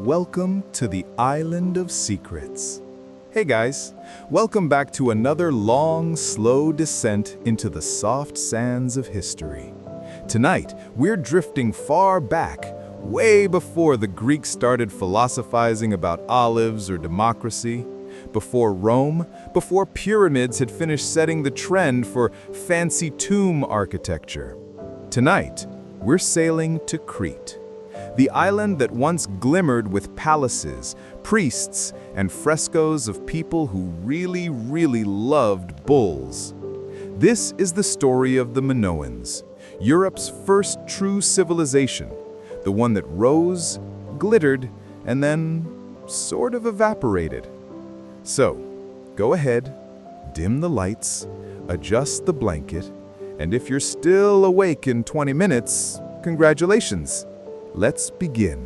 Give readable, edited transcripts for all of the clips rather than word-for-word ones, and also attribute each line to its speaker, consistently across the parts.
Speaker 1: welcome to the Island of Secrets. Hey guys, welcome back to another long, slow descent into the soft sands of history. Tonight, we're drifting far back, way before the Greeks started philosophizing about olives or democracy, before Rome, before pyramids had finished setting the trend for fancy tomb architecture. Tonight, we're sailing to Crete, the island that once glimmered with palaces, priests, and frescoes of people who really, really loved bulls. This is the story of the Minoans, Europe's first true civilization, the one that rose, glittered, and then sort of evaporated. So, go ahead, dim the lights, adjust the blanket, and if you're still awake in 20 minutes, congratulations. Let's begin.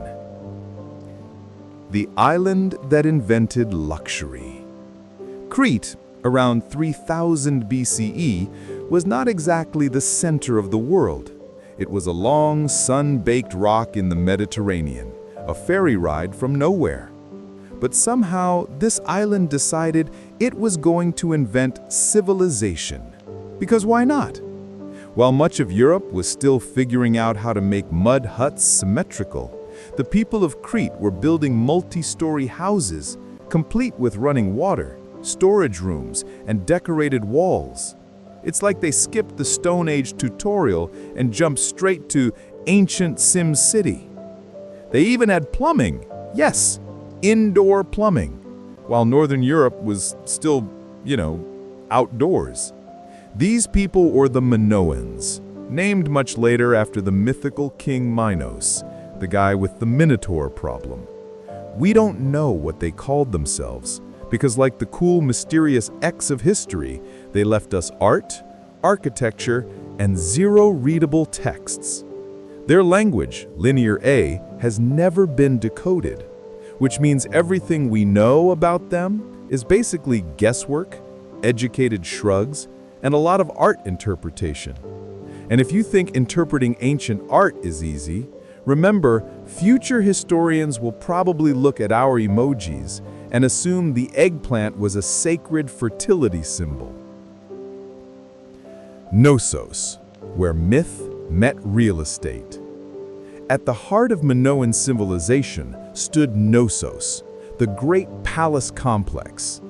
Speaker 1: The island that invented luxury. Crete, around 3000 BCE, was not exactly the center of the world. It was a long, sun-baked rock in the Mediterranean, a ferry ride from nowhere. But somehow, this island decided it was going to invent civilization. Because why not? While much of Europe was still figuring out how to make mud huts symmetrical, the people of Crete were building multi-story houses, complete with running water, storage rooms, and decorated walls. It's like they skipped the Stone Age tutorial and jumped straight to ancient Sim City. They even had plumbing. Yes, indoor plumbing, while Northern Europe was still, outdoors. These people were the Minoans, named much later after the mythical king Minos, the guy with the Minotaur problem. We don't know what they called themselves, because like the cool, mysterious X of history, they left us art, architecture, and zero readable texts. Their language, Linear A, has never been decoded, which means everything we know about them is basically guesswork, educated shrugs, and a lot of art interpretation. And if you think interpreting ancient art is easy, remember, future historians will probably look at our emojis and assume the eggplant was a sacred fertility symbol. Knossos, where myth met real estate. At the heart of Minoan civilization stood Knossos, the great palace complex.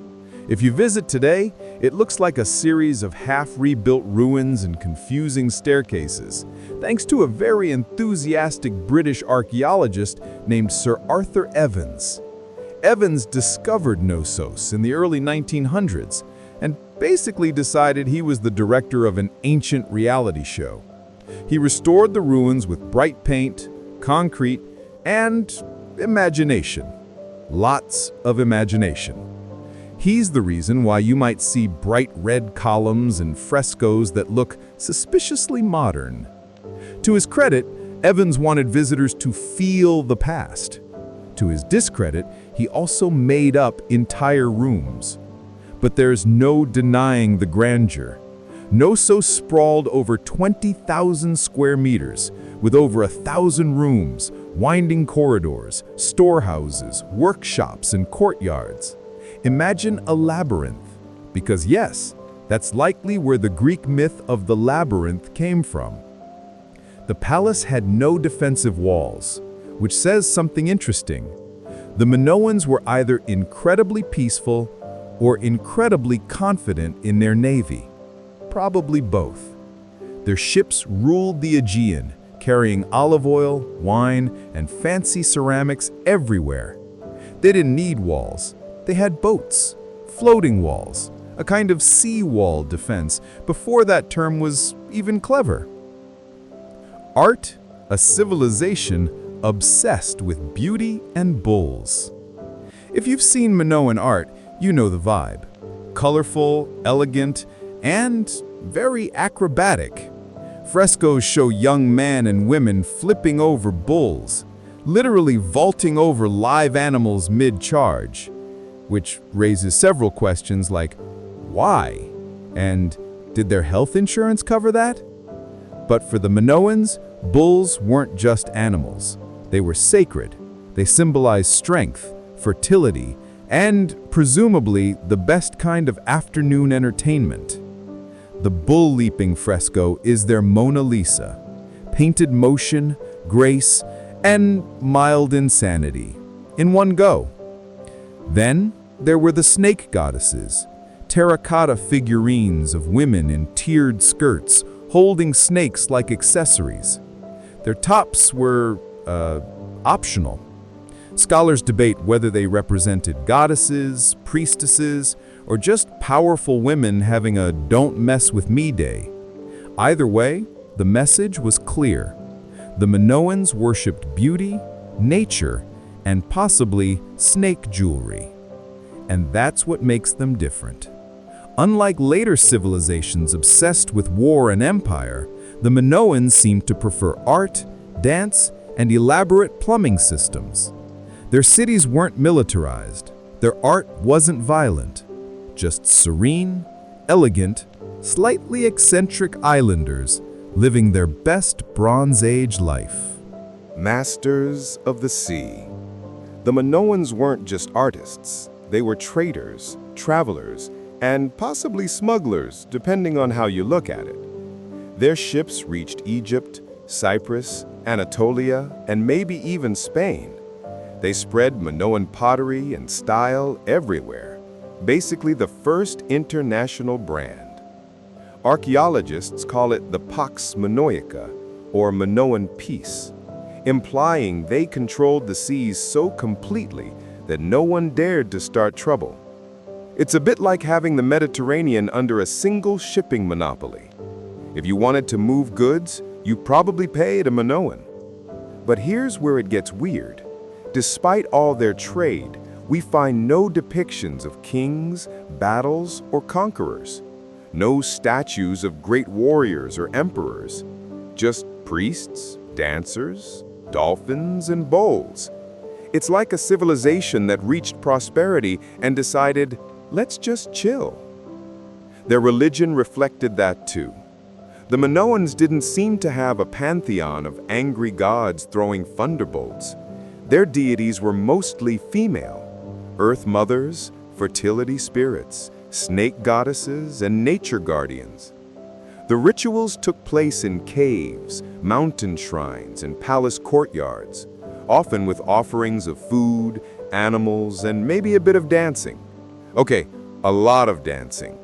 Speaker 1: If you visit today, it looks like a series of half-rebuilt ruins and confusing staircases, thanks to a very enthusiastic British archaeologist named Sir Arthur Evans. Evans discovered Knossos in the early 1900s and basically decided he was the director of an ancient reality show. He restored the ruins with bright paint, concrete, and imagination. Lots of imagination. He's the reason why you might see bright red columns and frescoes that look suspiciously modern. To his credit, Evans wanted visitors to feel the past. To his discredit, he also made up entire rooms. But there's no denying the grandeur. Knossos sprawled over 20,000 square meters, with over 1,000 rooms, winding corridors, storehouses, workshops, and courtyards. Imagine a labyrinth, because yes, that's likely where the Greek myth of the labyrinth came from. The palace had no defensive walls, which says something interesting. The Minoans were either incredibly peaceful or incredibly confident in their navy. Probably both. Their ships ruled the Aegean, carrying olive oil, wine, and fancy ceramics everywhere. They didn't need walls. They had boats, floating walls, a kind of sea-wall defense before that term was even clever. Art, a civilization obsessed with beauty and bulls. If you've seen Minoan art, you know the vibe. Colorful, elegant, and very acrobatic. Frescoes show young men and women flipping over bulls, literally vaulting over live animals mid-charge. Which raises several questions like, why? And did their health insurance cover that? But for the Minoans, bulls weren't just animals. They were sacred, They symbolize strength, fertility, and, presumably, the best kind of afternoon entertainment. The bull-leaping fresco is their Mona Lisa, painted motion, grace, and mild insanity, in one go. Then, there were the snake goddesses, terracotta figurines of women in tiered skirts holding snakes like accessories. Their tops were, optional. Scholars debate whether they represented goddesses, priestesses, or just powerful women having a "don't mess with me" day. Either way, the message was clear. The Minoans worshipped beauty, nature, and possibly snake jewelry. And that's what makes them different. Unlike later civilizations obsessed with war and empire, the Minoans seemed to prefer art, dance, and elaborate plumbing systems. Their cities weren't militarized. Their art wasn't violent. Just serene, elegant, slightly eccentric islanders living their best Bronze Age life.
Speaker 2: Masters of the sea. The Minoans weren't just artists. They were traders, travelers, and possibly smugglers, depending on how you look at it. Their ships reached Egypt, Cyprus, Anatolia, and maybe even Spain. They spread Minoan pottery and style everywhere, basically the first international brand. Archaeologists call it the Pax Minoica, or Minoan peace, implying they controlled the seas so completely that no one dared to start trouble. It's a bit like having the Mediterranean under a single shipping monopoly. If you wanted to move goods, you probably paid a Minoan. But here's where it gets weird. Despite all their trade, we find no depictions of kings, battles, or conquerors. No statues of great warriors or emperors. Just priests, dancers, dolphins, and bowls. It's like a civilization that reached prosperity and decided, let's just chill. Their religion reflected that too. The Minoans didn't seem to have a pantheon of angry gods throwing thunderbolts. Their deities were mostly female: earth mothers, fertility spirits, snake goddesses, and nature guardians. The rituals took place in caves, mountain shrines, and palace courtyards, often with offerings of food, animals, and maybe a bit of dancing. Okay, a lot of dancing.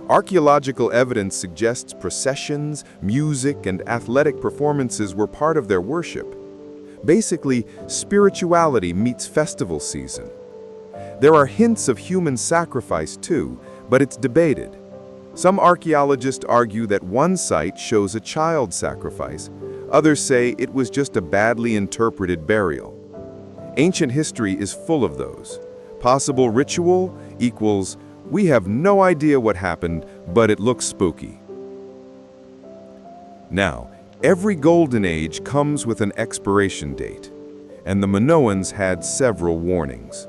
Speaker 2: Archaeological evidence suggests processions, music, and athletic performances were part of their worship. Basically, spirituality meets festival season. There are hints of human sacrifice too, but it's debated. Some archaeologists argue that one site shows a child sacrifice. Others say it was just a badly interpreted burial. Ancient history is full of those. Possible ritual equals, we have no idea what happened, but it looks spooky. Now, every golden age comes with an expiration date, and the Minoans had several warnings.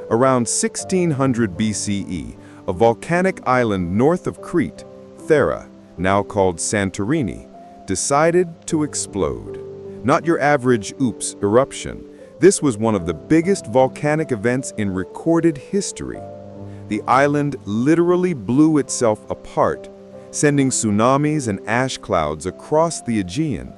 Speaker 2: Around 1600 BCE, a volcanic island north of Crete, Thera, now called Santorini, decided to explode. Not your average oops eruption. This was one of the biggest volcanic events in recorded history. The island literally blew itself apart, sending tsunamis and ash clouds across the Aegean.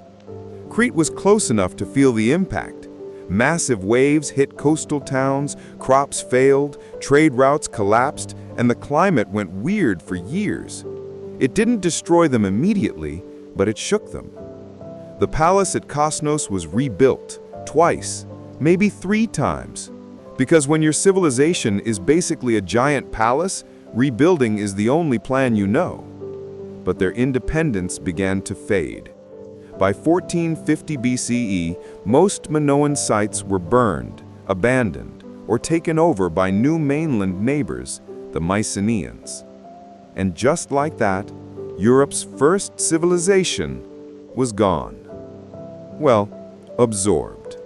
Speaker 2: Crete was close enough to feel the impact. Massive waves hit coastal towns, crops failed, trade routes collapsed, and the climate went weird for years. It didn't destroy them immediately, but it shook them. The palace at Kosmos was rebuilt twice, maybe 3 times. Because when your civilization is basically a giant palace, rebuilding is the only plan you know. But their independence began to fade. By 1450 BCE, most Minoan sites were burned, abandoned, or taken over by new mainland neighbors, the Mycenaeans. And just like that, Europe's first civilization was gone. Well, absorbed.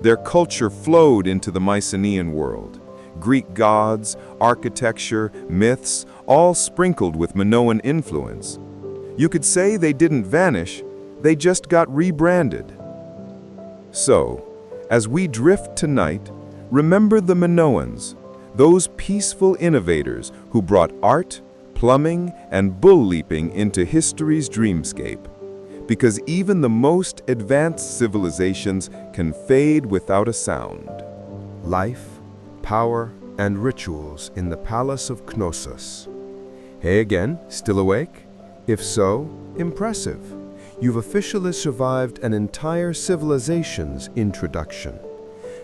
Speaker 2: Their culture flowed into the Mycenaean world. Greek gods, architecture, myths, all sprinkled with Minoan influence. You could say they didn't vanish, they just got rebranded. So, As we drift tonight, remember the Minoans, those peaceful innovators who brought art, plumbing, and bull leaping into history's dreamscape. Because even the most advanced civilizations can fade without a sound.
Speaker 3: Life, power, and rituals in the Palace of Knossos. Hey again, still awake? If so, impressive. You've officially survived an entire civilization's introduction.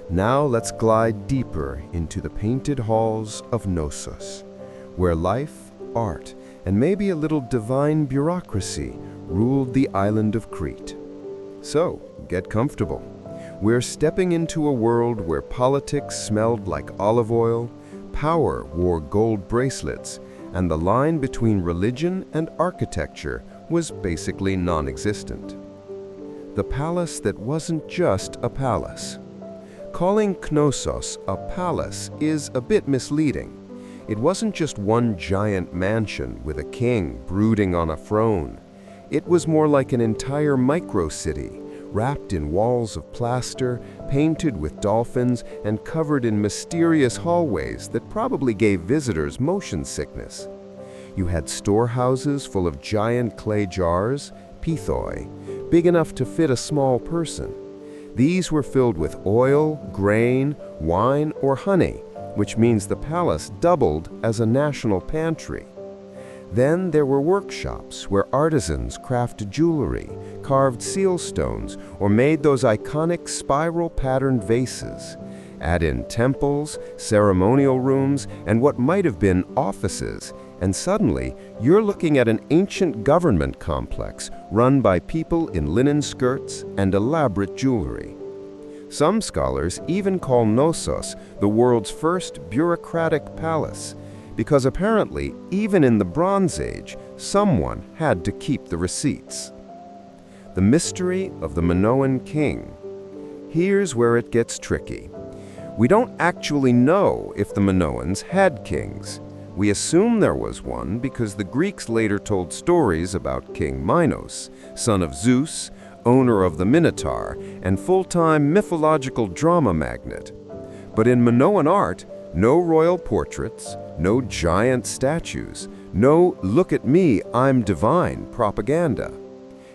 Speaker 3: Now let's glide deeper into the painted halls of Knossos, where life, art, and maybe a little divine bureaucracy ruled the island of Crete. So, get comfortable. We're stepping into a world where politics smelled like olive oil, power wore gold bracelets, and the line between religion and architecture was basically non-existent. The palace that wasn't just a palace. Calling Knossos a palace is a bit misleading. It wasn't just one giant mansion with a king brooding on a throne. It was more like an entire micro-city, wrapped in walls of plaster, painted with dolphins, and covered in mysterious hallways that probably gave visitors motion sickness. You had storehouses full of giant clay jars, pithoi, big enough to fit a small person. These were filled with oil, grain, wine, or honey, which means the palace doubled as a national pantry. Then there were workshops where artisans crafted jewelry, carved seal stones, or made those iconic spiral-patterned vases. Add in temples, ceremonial rooms, and what might have been offices, and suddenly you're looking at an ancient government complex run by people in linen skirts and elaborate jewelry. Some scholars even call Knossos the world's first bureaucratic palace, because apparently, even in the Bronze Age, someone had to keep the receipts. The mystery of the Minoan king. Here's where it gets tricky. We don't actually know if the Minoans had kings. We assume there was one because the Greeks later told stories about King Minos, son of Zeus, owner of the Minotaur, and full-time mythological drama magnate. But in Minoan art, no royal portraits, no giant statues, no "look at me, I'm divine" propaganda.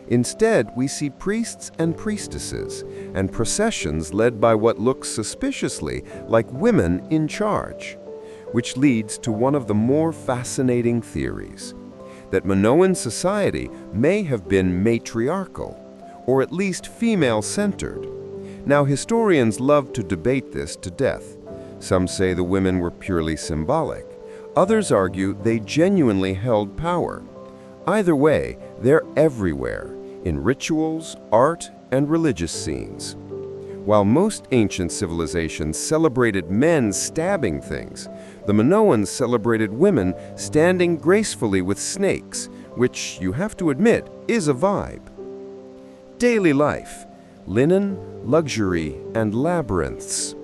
Speaker 3: Instead, we see priests and priestesses, and processions led by what looks suspiciously like women in charge. Which leads to one of the more fascinating theories, that Minoan society may have been matriarchal, or at least female-centered. Now, historians love to debate this to death. Some say the women were purely symbolic. Others argue they genuinely held power. Either way, they're everywhere, in rituals, art, and religious scenes. While most ancient civilizations celebrated men stabbing things, the Minoans celebrated women standing gracefully with snakes, which, you have to admit, is a vibe. Daily life, linen, luxury, and labyrinths.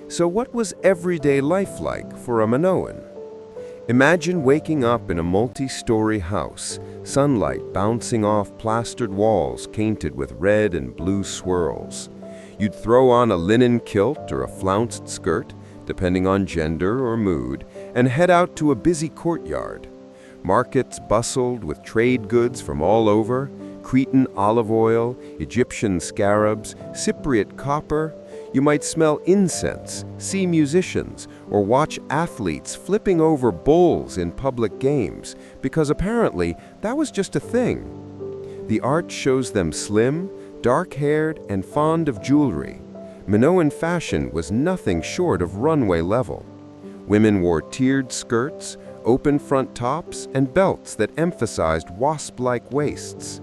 Speaker 3: So what was everyday life like for a Minoan? Imagine waking up in a multi-story house, sunlight bouncing off plastered walls painted with red and blue swirls. You'd throw on a linen kilt or a flounced skirt, depending on gender or mood, and head out to a busy courtyard. Markets bustled with trade goods from all over, Cretan olive oil, Egyptian scarabs, Cypriot copper. You might smell incense, see musicians, or watch athletes flipping over bowls in public games, because apparently that was just a thing. The art shows them slim, dark-haired, and fond of jewelry. Minoan fashion was nothing short of runway level. Women wore tiered skirts, open front tops, and belts that emphasized wasp-like waists.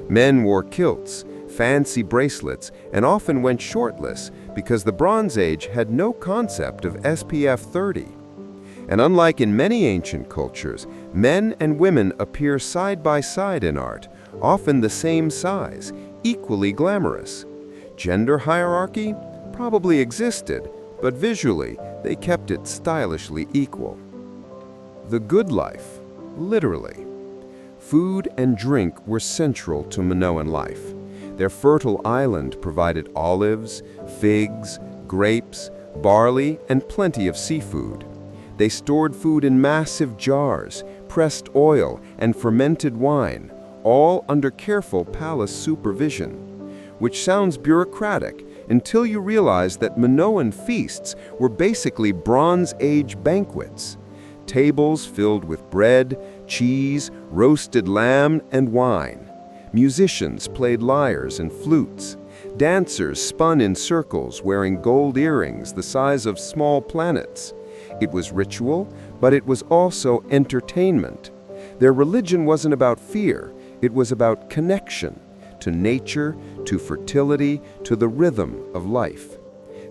Speaker 3: Men wore kilts, fancy bracelets, and often went shirtless because the Bronze Age had no concept of SPF 30. And unlike in many ancient cultures, men and women appear side by side in art, often the same size, equally glamorous. Gender hierarchy probably existed, but visually they kept it stylishly equal. The good life, literally. Food and drink were central to Minoan life. Their fertile island provided olives, figs, grapes, barley, and plenty of seafood. They stored food in massive jars, pressed oil, and fermented wine, all under careful palace supervision. Which sounds bureaucratic until you realize that Minoan feasts were basically Bronze Age banquets. Tables filled with bread, cheese, roasted lamb, and wine. Musicians played lyres and flutes. Dancers spun in circles wearing gold earrings the size of small planets. It was ritual, but it was also entertainment. Their religion wasn't about fear, it was about connection to nature, to fertility, to the rhythm of life.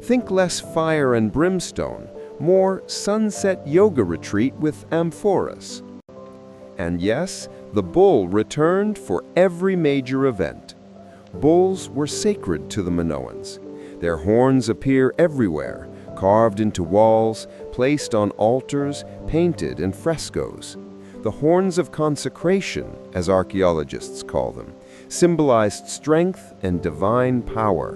Speaker 3: Think less fire and brimstone, more sunset yoga retreat with amphoras. And yes, the bull returned for every major event. Bulls were sacred to the Minoans. Their horns appear everywhere, carved into walls, placed on altars, painted in frescoes. The horns of consecration, as archaeologists call them, symbolized strength and divine power.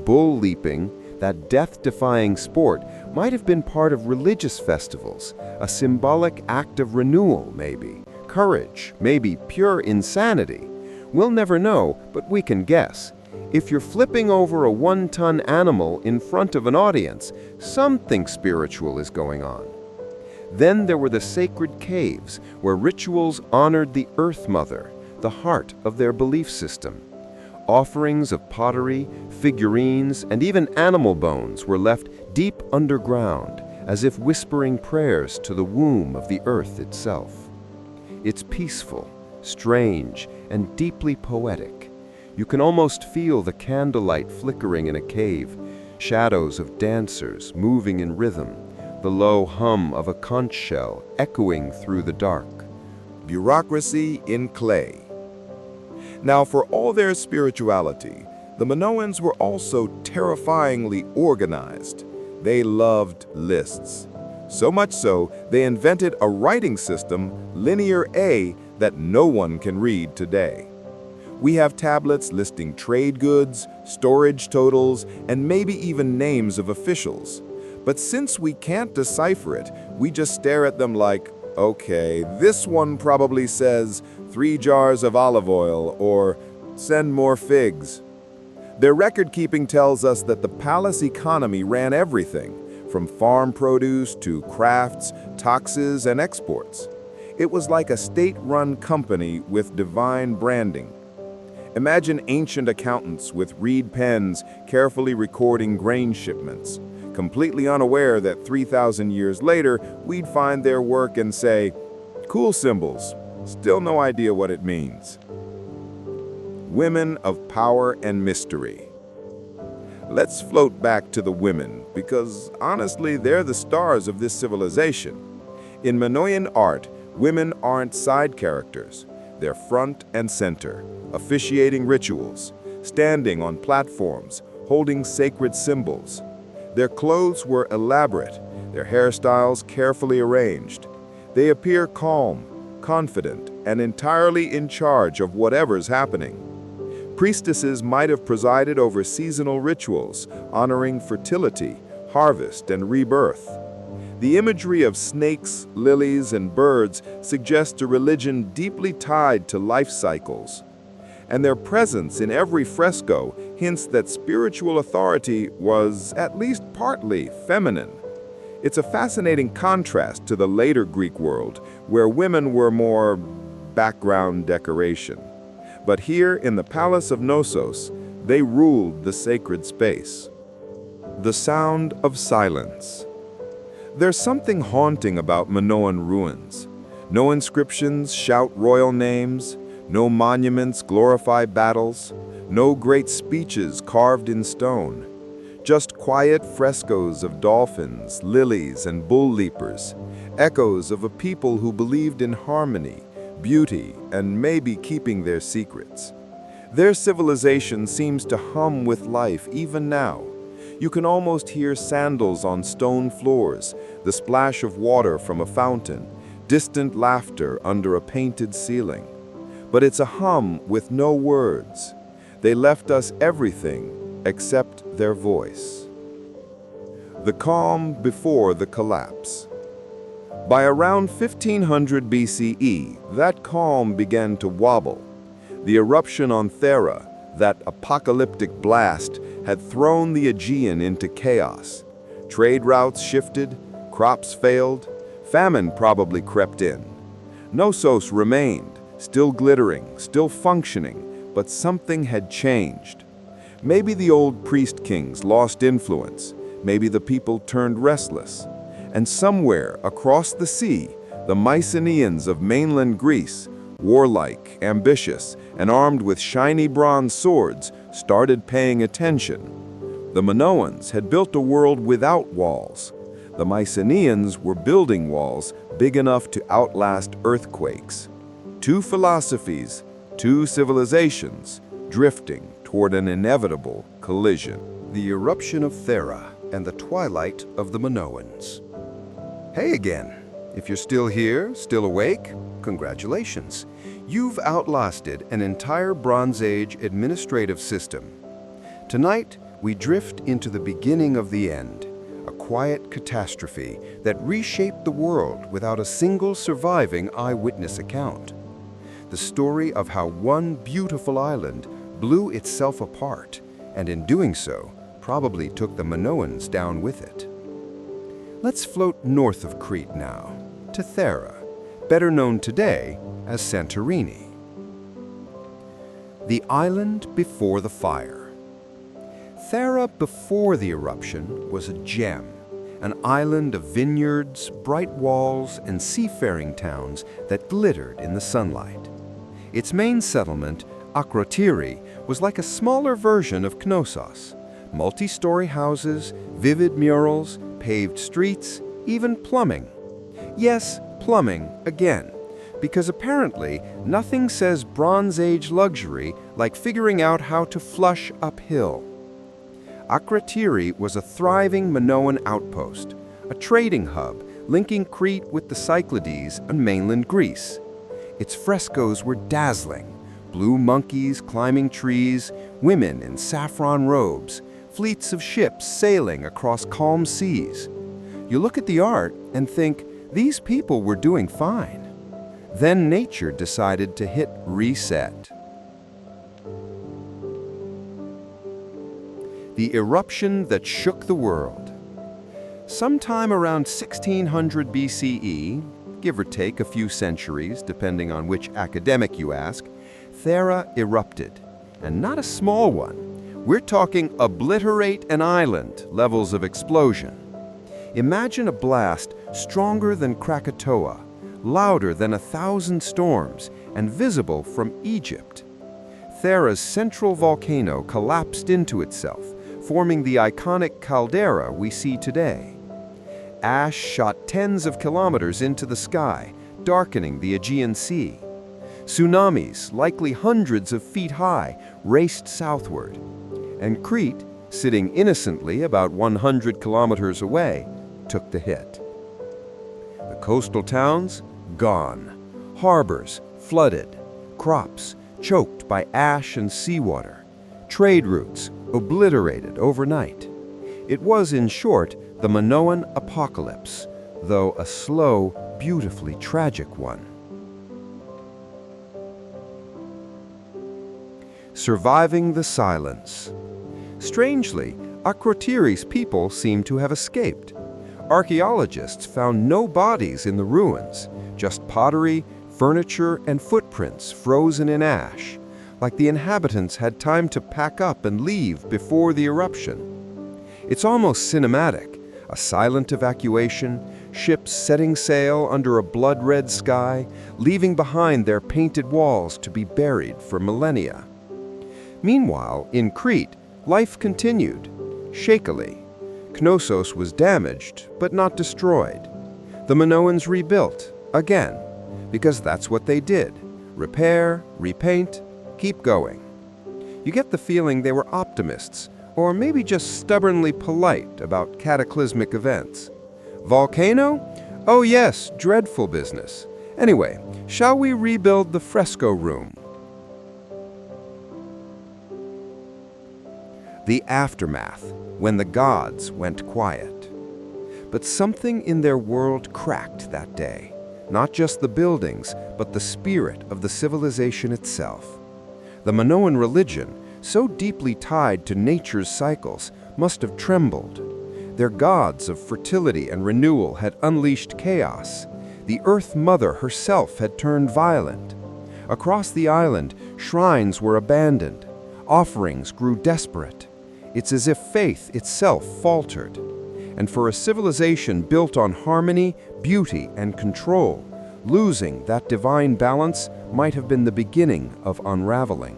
Speaker 3: Bull leaping, that death-defying sport, might have been part of religious festivals, a symbolic act of renewal, maybe, courage, maybe pure insanity. We'll never know, but we can guess. If you're flipping over a 1-ton animal in front of an audience, something spiritual is going on. Then there were the sacred caves, where rituals honored the Earth Mother, the heart of their belief system. Offerings of pottery, figurines, and even animal bones were left deep underground, as if whispering prayers to the womb of the earth itself. It's peaceful, strange, and deeply poetic. You can almost feel the candlelight flickering in a cave, shadows of dancers moving in rhythm, the low hum of a conch shell echoing through the dark.
Speaker 2: Bureaucracy in clay. Now, for all their spirituality, the Minoans were also terrifyingly organized. They loved lists. So much so, they invented a writing system, Linear A, that no one can read today. We have tablets listing trade goods, storage totals, and maybe even names of officials. But since we can't decipher it, we just stare at them like, okay, this one probably says 3 jars of olive oil or send more figs. Their record-keeping tells us that the palace economy ran everything, from farm produce to crafts, taxes, and exports. It was like a state-run company with divine branding. Imagine ancient accountants with reed pens carefully recording grain shipments, completely unaware that 3,000 years later, we'd find their work and say, cool symbols, still no idea what it means. Women of power and mystery. Let's float back to the women, because honestly, they're the stars of this civilization. In Minoan art, women aren't side characters. They're front and center, officiating rituals, standing on platforms, holding sacred symbols. Their clothes were elaborate, their hairstyles carefully arranged. They appear calm, confident, and entirely in charge of whatever's happening. Priestesses might have presided over seasonal rituals, honoring fertility, harvest, and rebirth. The imagery of snakes, lilies, and birds suggests a religion deeply tied to life cycles. And their presence in every fresco hints that spiritual authority was at least partly feminine. It's a fascinating contrast to the later Greek world, where women were more background decoration. But here in the Palace of Knossos, they ruled the sacred space. The sound of silence. There's something haunting about Minoan ruins. No inscriptions shout royal names, no monuments glorify battles, no great speeches carved in stone. Just quiet frescoes of dolphins, lilies, and bull leapers, echoes of a people who believed in harmony, beauty, and maybe keeping their secrets. Their civilization seems to hum with life even now. You can almost hear sandals on stone floors, the splash of water from a fountain, distant laughter under a painted ceiling. But it's a hum with no words. They left us everything except their voice. The calm before the collapse. By around 1500 BCE, that calm began to wobble. The eruption on Thera, that apocalyptic blast, had thrown the Aegean into chaos. Trade routes shifted, crops failed, famine probably crept in. Knossos remained, still glittering, still functioning, but something had changed. Maybe the old priest kings lost influence, maybe the people turned restless. And somewhere across the sea, the Mycenaeans of mainland Greece, warlike, ambitious, and armed with shiny bronze swords, started paying attention. The Minoans had built a world without walls. The Mycenaeans were building walls big enough to outlast earthquakes. Two philosophies, two civilizations, drifting toward an inevitable collision.
Speaker 3: The eruption of Thera and the twilight of the Minoans. Hey again! If you're still here, still awake, congratulations. You've outlasted an entire Bronze Age administrative system. Tonight, we drift into the beginning of the end, a quiet catastrophe that reshaped the world without a single surviving eyewitness account. The story of how one beautiful island blew itself apart, and in doing so, probably took the Minoans down with it. Let's float north of Crete now, to Thera, better known today as Santorini. The island before the fire. Thera before the eruption was a gem, an island of vineyards, bright walls, and seafaring towns that glittered in the sunlight. Its main settlement, Akrotiri, was like a smaller version of Knossos. Multi-story houses, vivid murals, paved streets, even plumbing. Yes, plumbing again, because apparently nothing says Bronze Age luxury like figuring out how to flush uphill. Akrotiri was a thriving Minoan outpost, a trading hub linking Crete with the Cyclades and mainland Greece. Its frescoes were dazzling, blue monkeys climbing trees, women in saffron robes, fleets of ships sailing across calm seas. You look at the art and think, these people were doing fine. Then nature decided to hit reset. The eruption that shook the world. Sometime around 1600 BCE, give or take a few centuries depending on which academic you ask, Thera erupted, and not a small one. We're talking obliterate an island levels of explosion. Imagine a blast stronger than Krakatoa, louder than 1,000 storms, and visible from Egypt. Thera's central volcano collapsed into itself, forming the iconic caldera we see today. Ash shot tens of kilometers into the sky, darkening the Aegean Sea. Tsunamis, likely hundreds of feet high, raced southward. And Crete, sitting innocently about 100 kilometers away, took the hit. The coastal towns, gone. Harbors, flooded. Crops, choked by ash and seawater. Trade routes, obliterated overnight. It was, in short, the Minoan apocalypse, though a slow, beautifully tragic one. Surviving the silence. Strangely, Akrotiri's people seem to have escaped. Archaeologists found no bodies in the ruins, just pottery, furniture, and footprints frozen in ash, like the inhabitants had time to pack up and leave before the eruption. It's almost cinematic, a silent evacuation, ships setting sail under a blood-red sky, leaving behind their painted walls to be buried for millennia. Meanwhile, in Crete, life continued, shakily. Knossos was damaged, but not destroyed. The Minoans rebuilt, again, because that's what they did. Repair, repaint, keep going. You get the feeling they were optimists, or maybe just stubbornly polite about cataclysmic events. Volcano? Oh yes, dreadful business. Anyway, shall we rebuild the fresco room? the aftermath, when the gods went quiet. But something in their world cracked that day. Not just the buildings, but the spirit of the civilization itself. The Minoan religion, so deeply tied to nature's cycles, must have trembled. Their gods of fertility and renewal had unleashed chaos. The Earth Mother herself had turned violent. Across the island, shrines were abandoned. Offerings grew desperate. It's as if faith itself faltered. And for a civilization built on harmony, beauty, and control, losing that divine balance might have been the beginning of unraveling.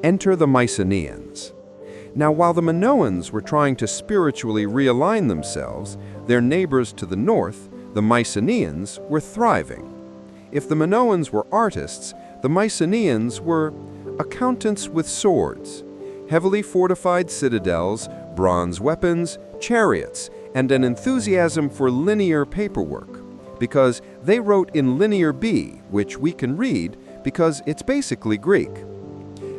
Speaker 3: Enter the Mycenaeans. Now, while the Minoans were trying to spiritually realign themselves, their neighbors to the north, the Mycenaeans, were thriving. If the Minoans were artists, the Mycenaeans were accountants with swords, heavily fortified citadels, bronze weapons, chariots, and an enthusiasm for linear paperwork, because they wrote in Linear B, which we can read because it's basically Greek.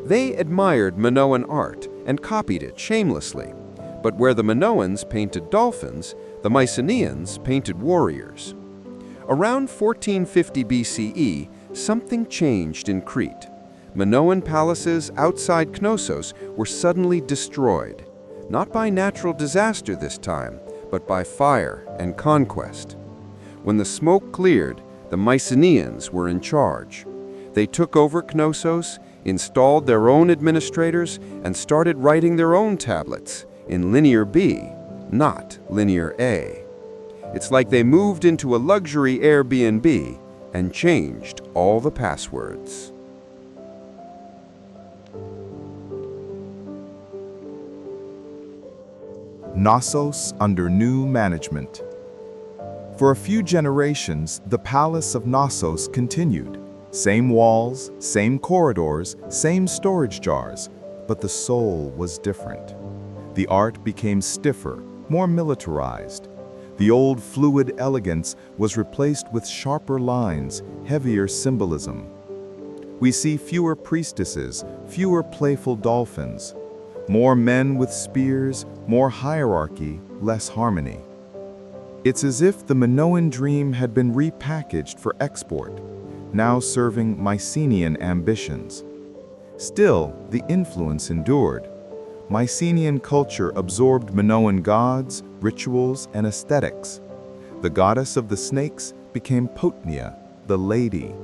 Speaker 3: They admired Minoan art and copied it shamelessly, but where the Minoans painted dolphins, the Mycenaeans painted warriors. Around 1450 BCE, something changed in Crete. Minoan palaces outside Knossos were suddenly destroyed, not by natural disaster this time, but by fire and conquest. When the smoke cleared, the Mycenaeans were in charge. They took over Knossos, installed their own administrators, and started writing their own tablets in Linear B, not Linear A. It's like they moved into a luxury Airbnb and changed all the passwords.
Speaker 1: Knossos under new management. For a few generations, the palace of Knossos continued. Same walls, same corridors, same storage jars, but the soul was different. The art became stiffer, more militarized. The old fluid elegance was replaced with sharper lines, heavier symbolism. We see fewer priestesses, fewer playful dolphins, more men with spears, more hierarchy, less harmony. It's as if the Minoan dream had been repackaged for export, now serving Mycenaean ambitions. Still, the influence endured. Mycenaean culture absorbed Minoan gods, rituals, and aesthetics. The goddess of the snakes became Potnia, the lady.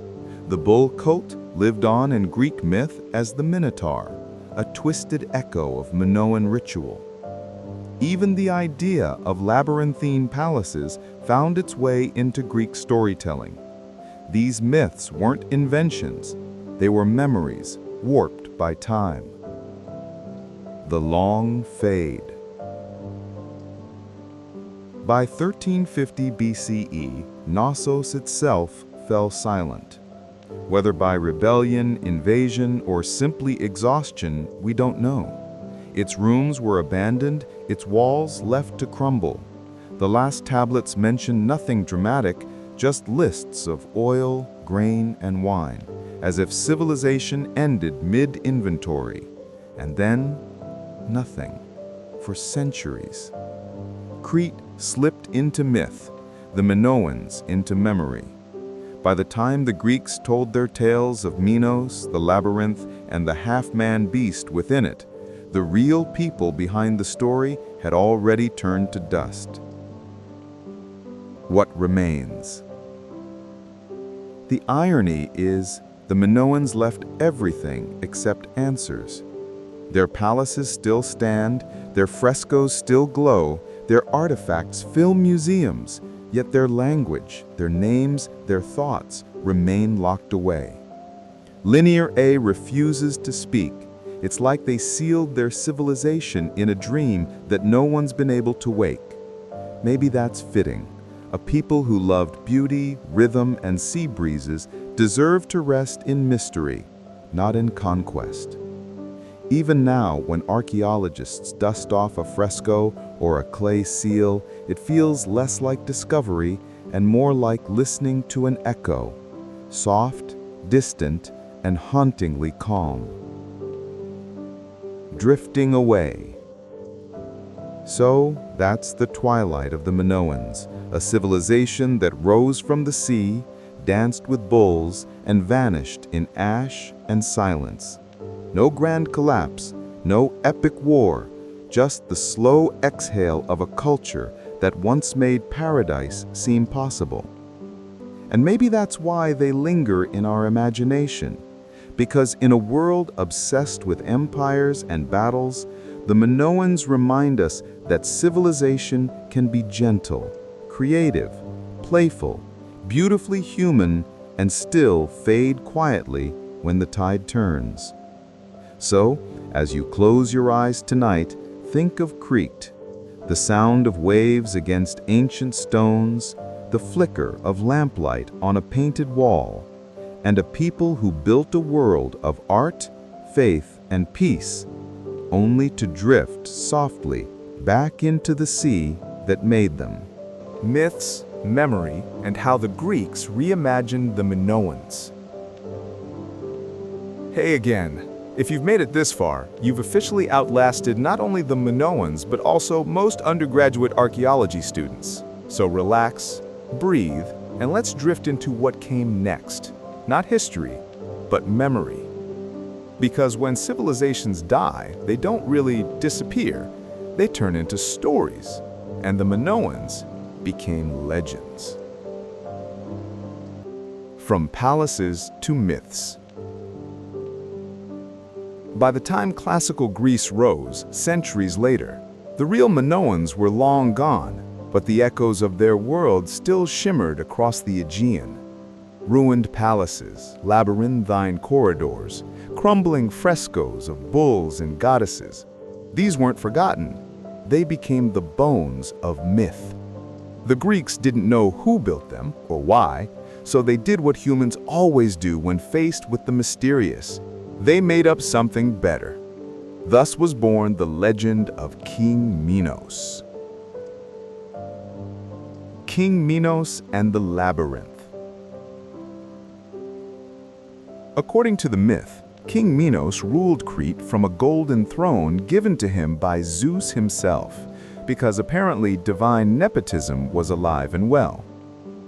Speaker 1: The bull cult lived on in Greek myth as the Minotaur, a twisted echo of Minoan ritual. Even the idea of labyrinthine palaces found its way into Greek storytelling. These myths weren't inventions, they were memories warped by time. The long fade. By 1350 BCE, Knossos itself fell silent. Whether by rebellion, invasion, or simply exhaustion, we don't know. Its rooms were abandoned, its walls left to crumble. The last tablets mention nothing dramatic, just lists of oil, grain, and wine, as if civilization ended mid-inventory. And then, nothing, for centuries. Crete slipped into myth, the Minoans into memory. By the time the Greeks told their tales of Minos, the labyrinth, and the half-man beast within it, the real people behind the story had already turned to dust. What remains? The irony is, the Minoans left everything except answers. Their palaces still stand, their frescoes still glow, their artifacts fill museums, yet their language, their names, their thoughts remain locked away. Linear A refuses to speak. It's like they sealed their civilization in a dream that no one's been able to wake. Maybe that's fitting. A people who loved beauty, rhythm, and sea breezes deserve to rest in mystery, not in conquest. Even now, when archaeologists dust off a fresco or a clay seal, it feels less like discovery and more like listening to an echo.
Speaker 3: soft, distant, and hauntingly calm. Drifting away. So, that's the twilight of the Minoans, a civilization that rose from the sea, danced with bulls, and vanished in ash and silence. No grand collapse, no epic war, just the slow exhale of a culture that once made paradise seem possible. And maybe that's why they linger in our imagination, because in a world obsessed with empires and battles, the Minoans remind us that civilization can be gentle, creative, playful, beautifully human, and still fade quietly when the tide turns. So, as you close your eyes tonight, think of Crete, the sound of waves against ancient stones, the flicker of lamplight on a painted wall, and a people who built a world of art, faith, and peace, only to drift softly back into the sea that made them.
Speaker 2: Myths, memory, and how the Greeks reimagined the Minoans. Hey again. If you've made it this far, you've officially outlasted not only the Minoans, but also most undergraduate archaeology students. So relax, breathe, and let's drift into what came next. Not history, but memory. Because when civilizations die, they don't really disappear. They turn into stories, and the Minoans became legends. From palaces to myths. By the time classical Greece rose, centuries later, the real Minoans were long gone, but the echoes of their world still shimmered across the Aegean. Ruined palaces, labyrinthine corridors, crumbling frescoes of bulls and goddesses. These weren't forgotten. They became the bones of myth. The Greeks didn't know who built them or why, so they did what humans always do when faced with the mysterious. They made up something better. Thus was born the legend of King Minos. King Minos and the Labyrinth. According to the myth, King Minos ruled Crete from a golden throne given to him by Zeus himself, because apparently divine nepotism was alive and well.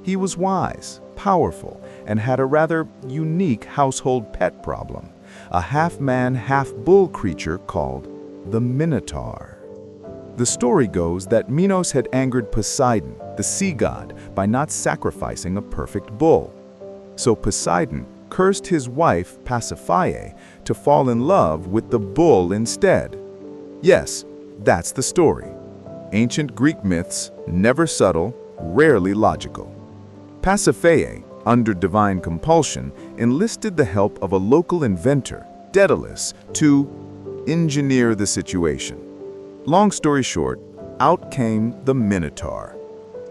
Speaker 2: He was wise, powerful, and had a rather unique household pet problem, a half-man, half-bull creature called the Minotaur. The story goes that Minos had angered Poseidon, the sea god, by not sacrificing a perfect bull. So Poseidon cursed his wife, Pasiphae, to fall in love with the bull instead. Yes, that's the story. Ancient Greek myths, never subtle, rarely logical. Pasiphae, under divine compulsion, enlisted the help of a local inventor, Daedalus, to engineer the situation. Long story short, out came the Minotaur.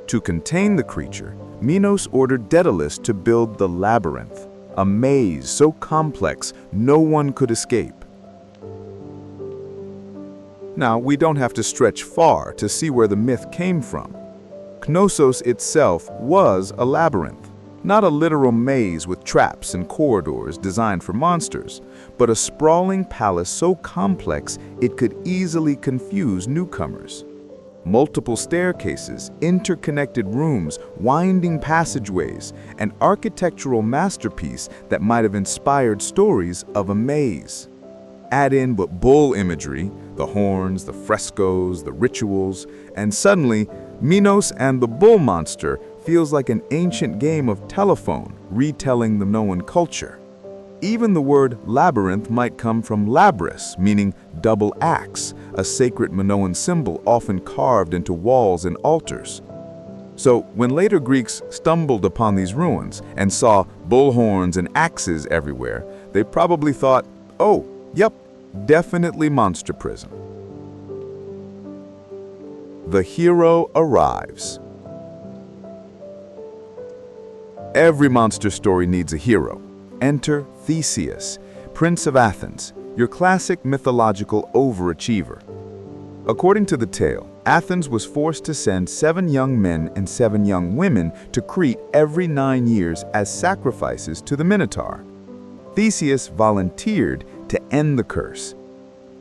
Speaker 2: To contain the creature, Minos ordered Daedalus to build the labyrinth, a maze so complex no one could escape. Now, we don't have to stretch far to see where the myth came from. Knossos itself was a labyrinth, not a literal maze with traps and corridors designed for monsters, but a sprawling palace so complex it could easily confuse newcomers. Multiple staircases, interconnected rooms, winding passageways, an architectural masterpiece that might have inspired stories of a maze. Add in what bull imagery, the horns, the frescoes, the rituals, and suddenly, Minos and the bull monster feels like an ancient game of telephone retelling the Minoan culture. Even the word labyrinth might come from labrys, meaning double axe, a sacred Minoan symbol often carved into walls and altars. So when later Greeks stumbled upon these ruins and saw bull horns and axes everywhere, they probably thought, oh, yep, definitely monster prism. The hero arrives. Every monster story needs a hero. Enter Theseus, Prince of Athens, your classic mythological overachiever. According to the tale,
Speaker 4: Athens was forced to send 7 young men and 7 young women to Crete every 9 years as sacrifices to the Minotaur. Theseus volunteered to end the curse.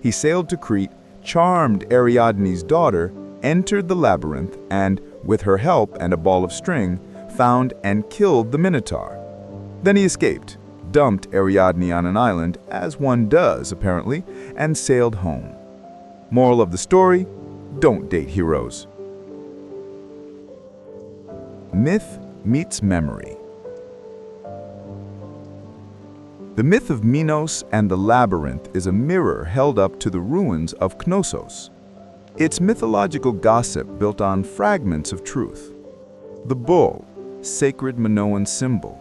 Speaker 4: He sailed to Crete, charmed Ariadne's daughter, entered the labyrinth, and, with her help and a ball of string, found and killed the Minotaur. Then he escaped, dumped Ariadne on an island, as one does apparently, and sailed home. Moral of the story: don't date heroes. Myth meets memory. The myth of Minos and the labyrinth is a mirror held up to the ruins of Knossos. It's mythological gossip built on fragments of truth. The bull, sacred Minoan symbol.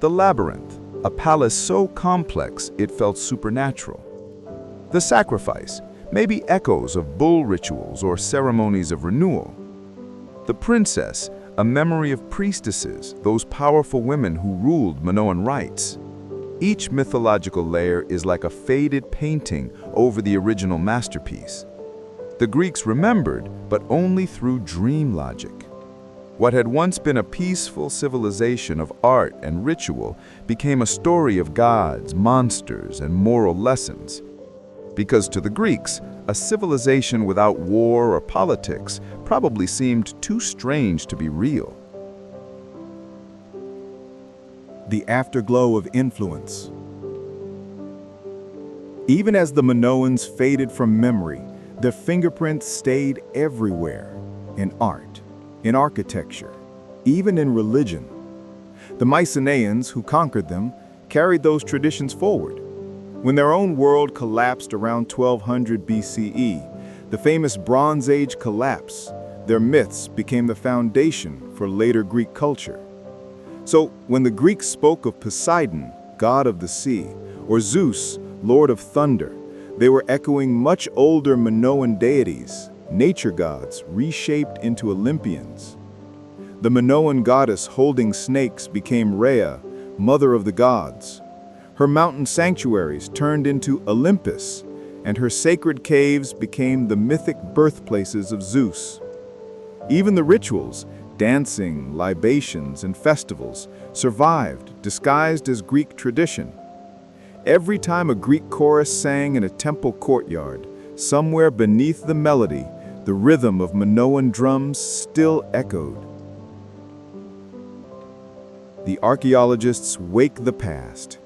Speaker 4: The labyrinth, a palace so complex it felt supernatural. The sacrifice, maybe echoes of bull rituals or ceremonies of renewal. The princess, a memory of priestesses, those powerful women who ruled Minoan rites. Each mythological layer is like a faded painting over the original masterpiece. The Greeks remembered, but only through dream logic. What had once been a peaceful civilization of art and ritual became a story of gods, monsters, and moral lessons. Because to the Greeks, a civilization without war or politics probably seemed too strange to be real.
Speaker 2: The afterglow of influence. Even as the Minoans faded from memory, their fingerprints stayed everywhere, in art, in architecture, even in religion. The Mycenaeans, who conquered them, carried those traditions forward. When their own world collapsed around 1200 BCE, the famous Bronze Age collapse, their myths became the foundation for later Greek culture. So, when the Greeks spoke of Poseidon, god of the sea, or Zeus, lord of thunder, they were echoing much older Minoan deities, nature gods reshaped into Olympians. The Minoan goddess holding snakes became Rhea, mother of the gods. Her mountain sanctuaries turned into Olympus, and her sacred caves became the mythic birthplaces of Zeus. Even the rituals, dancing, libations, and festivals, survived, disguised as Greek tradition. Every time a Greek chorus sang in a temple courtyard, somewhere beneath the melody, the rhythm of Minoan drums still echoed. The archaeologists wake the past.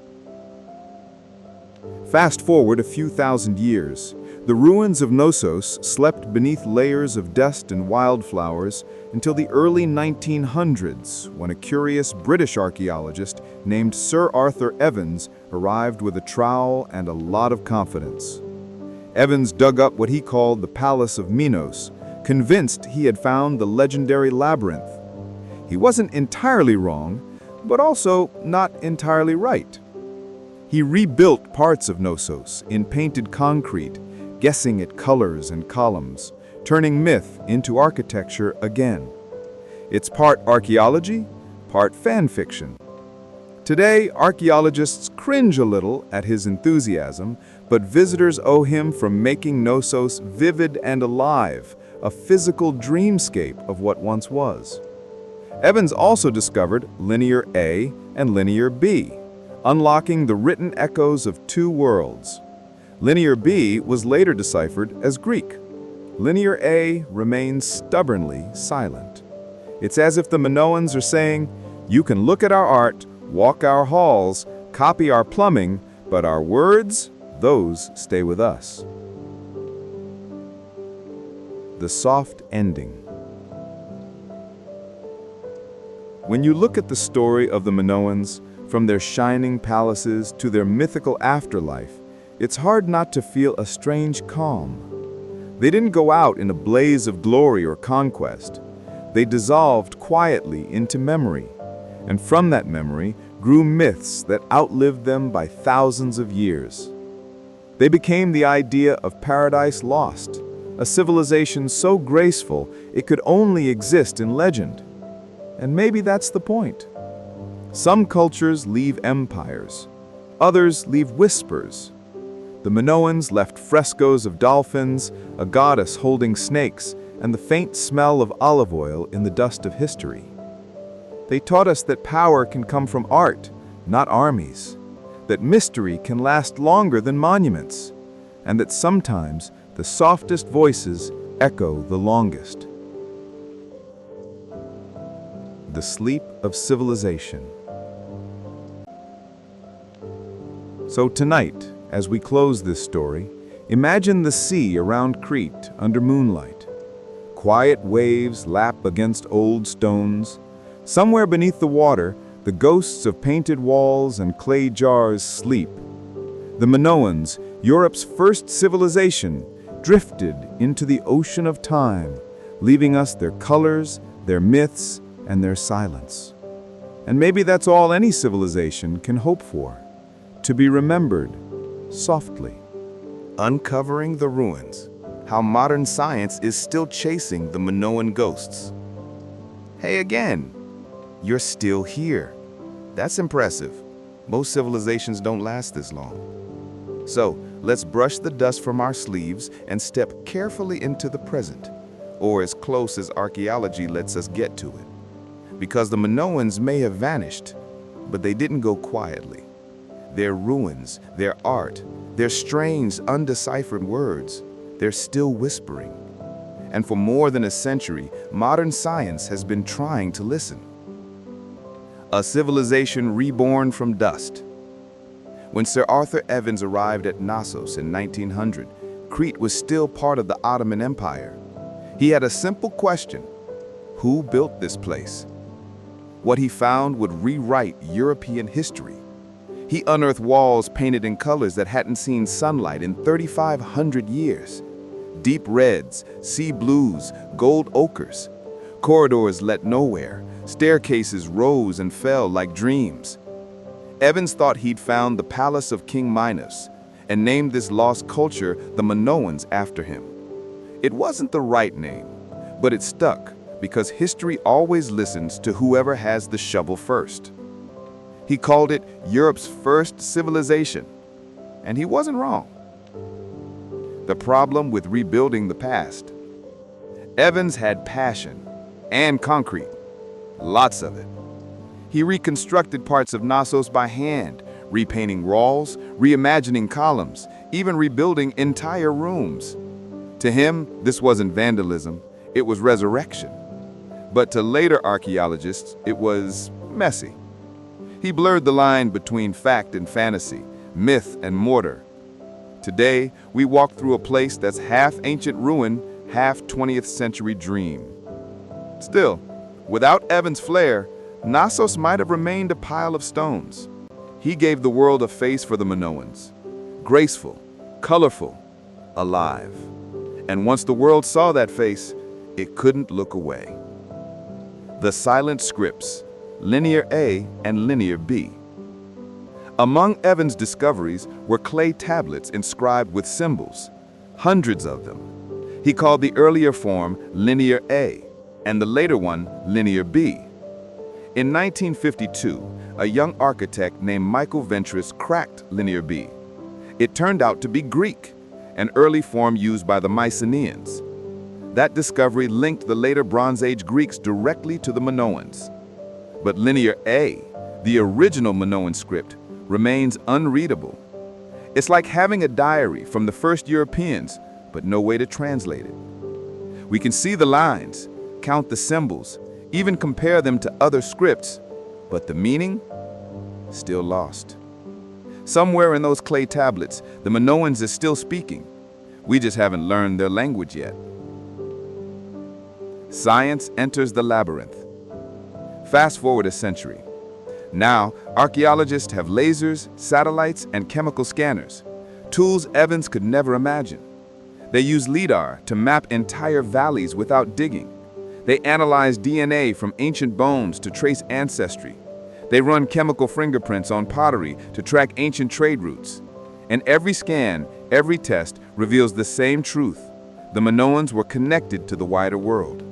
Speaker 2: Fast forward a few thousand years, the ruins of Knossos slept beneath layers of dust and wildflowers until the early 1900s, when a curious British archaeologist named Sir Arthur Evans arrived with a trowel and a lot of confidence. Evans dug up what he called the Palace of Minos, convinced he had found the legendary labyrinth. He wasn't entirely wrong, but also not entirely right. He rebuilt parts of Knossos in painted concrete, guessing at colors and columns, turning myth into architecture again. It's part archaeology, part fan fiction. Today, archaeologists cringe a little at his enthusiasm, but visitors owe him for making Knossos vivid and alive, a physical dreamscape of what once was. Evans also discovered Linear A and Linear B, unlocking the written echoes of two worlds. Linear B was later deciphered as Greek. Linear A remains stubbornly silent. It's as if the Minoans are saying, you can look at our art, walk our halls, copy our plumbing, but our words, those stay with us. The soft ending. When you look at the story of the Minoans, from their shining palaces to their mythical afterlife, it's hard not to feel a strange calm. They didn't go out in a blaze of glory or conquest. They dissolved quietly into memory, and from that memory grew myths that outlived them by thousands of years. They became the idea of paradise lost, a civilization so graceful it could only exist in legend. And maybe that's the point. Some cultures leave empires, others leave whispers. The Minoans left frescoes of dolphins, a goddess holding snakes,
Speaker 4: and the faint smell of olive oil in the dust of history. They taught us that power can come from art, not armies, that mystery can last longer than monuments, and that sometimes the softest voices echo the longest. The sleep of civilization. So tonight, as we close this story, imagine the sea around Crete under moonlight. Quiet waves lap against old stones. Somewhere beneath the water, the ghosts of painted walls and clay jars sleep. The Minoans, Europe's first civilization, drifted into the ocean of time, leaving us their colors, their myths, and their silence. And maybe that's all any civilization can hope for, to be remembered softly.
Speaker 3: Uncovering the ruins, how modern science is still chasing the Minoan ghosts. Hey again, you're still here. That's impressive. Most civilizations don't last this long. So, let's brush the dust from our sleeves and step carefully into the present, or as close as archaeology lets us get to it. Because the Minoans may have vanished, but they didn't go quietly. Their ruins, their art, their strange, undeciphered words, they're still whispering. And for more than a century, modern science has been trying to listen. A civilization reborn from dust. When Sir Arthur Evans arrived at Knossos in 1900, Crete was still part of the Ottoman Empire. He had a simple question: who built this place? What he found would rewrite European history. He unearthed walls painted in colors that hadn't seen sunlight in 3,500 years. Deep reds, sea blues, gold ochres. Corridors led nowhere. Staircases rose and fell like dreams. Evans thought he'd found the palace of King Minos and named this lost culture the Minoans after him. It wasn't the right name, but it stuck because history always listens to whoever has the shovel first. He called it Europe's first civilization, and he wasn't wrong. The problem with rebuilding the past. Evans had passion and concrete, lots of it. He reconstructed parts of Knossos by hand, repainting walls, reimagining columns, even rebuilding entire rooms. To him, this wasn't vandalism, it was resurrection. But to later archaeologists, it was messy. He blurred the line between fact and fantasy, myth and mortar. Today, we walk through a place that's half ancient ruin, half 20th century dream. Still, without Evans' flair, Knossos might have remained a pile of stones. He gave the world a face for the Minoans. Graceful, colorful, alive. And once the world saw that face, it couldn't look away. The silent scripts, Linear A and Linear B. Among Evans' discoveries were clay tablets inscribed with symbols, hundreds of them. He called the earlier form Linear A and the later one Linear B. In 1952, a young architect named Michael Ventris cracked Linear B. It turned out to be Greek, an early form used by the Mycenaeans. That discovery linked the later Bronze Age Greeks directly to the Minoans. But Linear A, the original Minoan script, remains unreadable. It's like having a diary from the first Europeans, but no way to translate it. We can see the lines, count the symbols, even compare them to other scripts, but the meaning? Still lost. Somewhere in those clay tablets, the Minoans is still speaking. We just haven't learned their language yet. Science enters the labyrinth. Fast forward a century. Now, archaeologists have lasers, satellites, and chemical scanners, tools Evans could never imagine. They use LIDAR to map entire valleys without digging. They analyze DNA from ancient bones to trace ancestry. They run chemical fingerprints on pottery to track ancient trade routes. And every scan, every test reveals the same truth. The Minoans were connected to the wider world.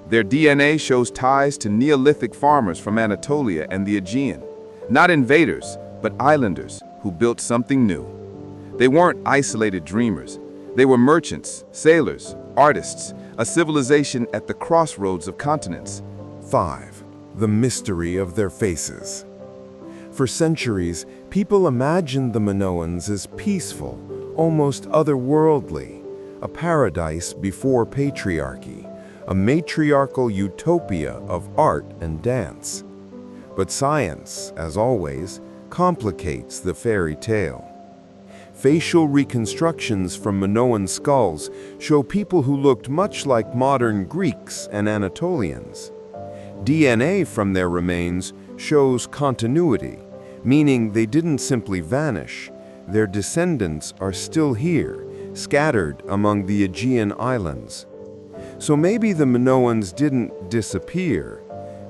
Speaker 3: Their DNA shows ties to Neolithic farmers from Anatolia and the Aegean. Not invaders, but islanders who built something new. They weren't isolated dreamers. They were merchants, sailors, artists,
Speaker 4: a civilization at the crossroads of continents.
Speaker 2: 5. The mystery of their faces. For centuries, people imagined the Minoans as peaceful, almost otherworldly, a paradise before patriarchy, a matriarchal utopia of art and dance. But science, as always, complicates the fairy tale. Facial reconstructions from Minoan skulls show people who looked much like modern Greeks and Anatolians. DNA from their remains shows continuity, meaning they didn't simply vanish. Their descendants are still here, scattered among the Aegean islands. So maybe the Minoans didn't disappear.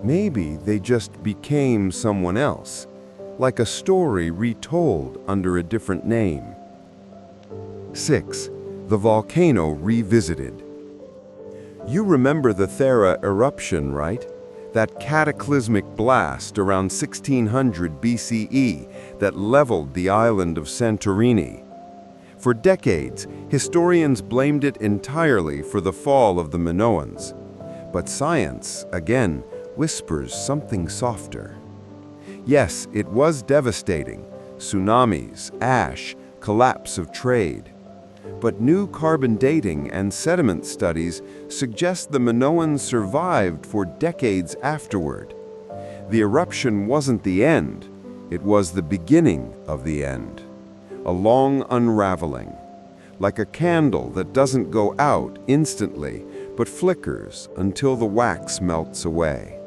Speaker 2: Maybe they just became someone else, like a story retold under a different name. 6. The volcano revisited. You remember the Thera eruption, right? That cataclysmic blast around 1600 BCE that leveled the island of Santorini. For decades, historians blamed it entirely for the fall of the Minoans. But science, again, whispers something softer. Yes, it was devastating. Tsunamis, ash, collapse of trade. But new carbon dating and sediment studies suggest the Minoans survived for decades afterward. The eruption wasn't the end, it was the beginning of the end. A long unraveling, like a candle that doesn't go out instantly, but flickers until the wax melts away.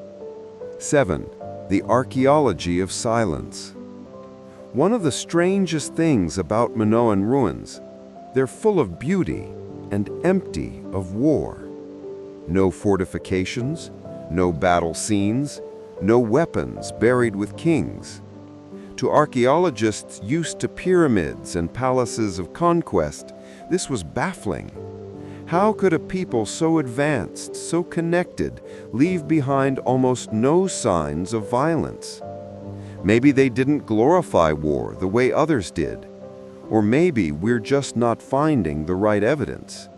Speaker 2: 7. The archaeology of silence. One of the strangest things about Minoan ruins, they're full of beauty and empty of war. No fortifications, no battle scenes, no weapons buried with kings. To archaeologists used to pyramids and palaces of conquest, this was baffling. How could a people so advanced, so connected, leave behind almost no signs of violence? Maybe they didn't glorify war the way others did. Or maybe we're just not finding the right evidence.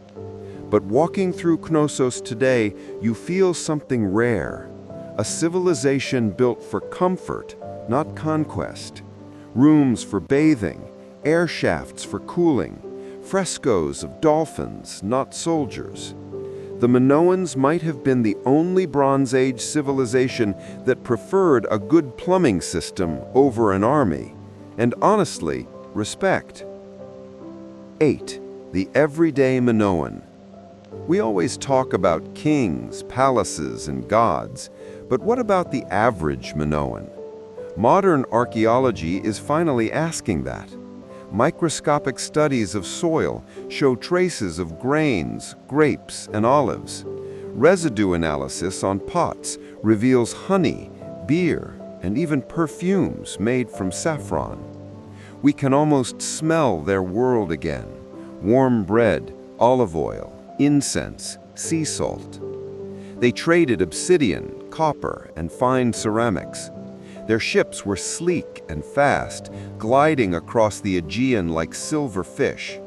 Speaker 2: But walking through Knossos today, you feel something rare. A civilization built for comfort, not conquest. Rooms for bathing, air shafts for cooling, frescoes of dolphins, not soldiers. The Minoans might have been the only Bronze Age civilization that preferred a good plumbing system over an army. And honestly, respect. 8. The everyday Minoan. We always talk about kings, palaces, and gods, but what about the average Minoan? Modern archaeology is finally asking that. Microscopic studies of soil show traces of grains, grapes, and olives. Residue analysis on pots reveals honey, beer, and even perfumes made from saffron. We can almost smell their world again. Warm bread, olive oil, incense, sea salt. They traded obsidian, copper, and fine ceramics. Their ships were sleek and fast, gliding across the Aegean like silver fish.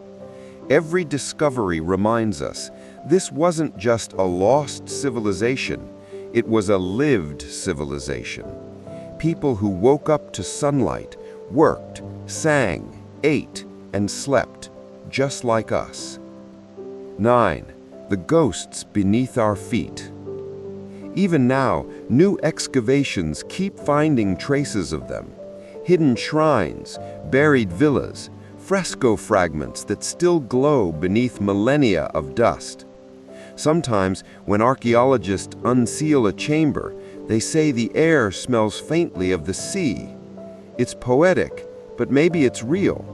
Speaker 2: Every discovery reminds us this wasn't just a lost civilization, it was a lived civilization. People who woke up to sunlight, worked, sang, ate, and slept, just like us. 9. The ghosts beneath our feet. Even now, new excavations keep finding traces of them. Hidden shrines, buried villas, fresco fragments that still glow beneath millennia of dust. Sometimes, when archaeologists unseal a chamber, they say the air smells faintly of the sea. It's poetic, but maybe it's real.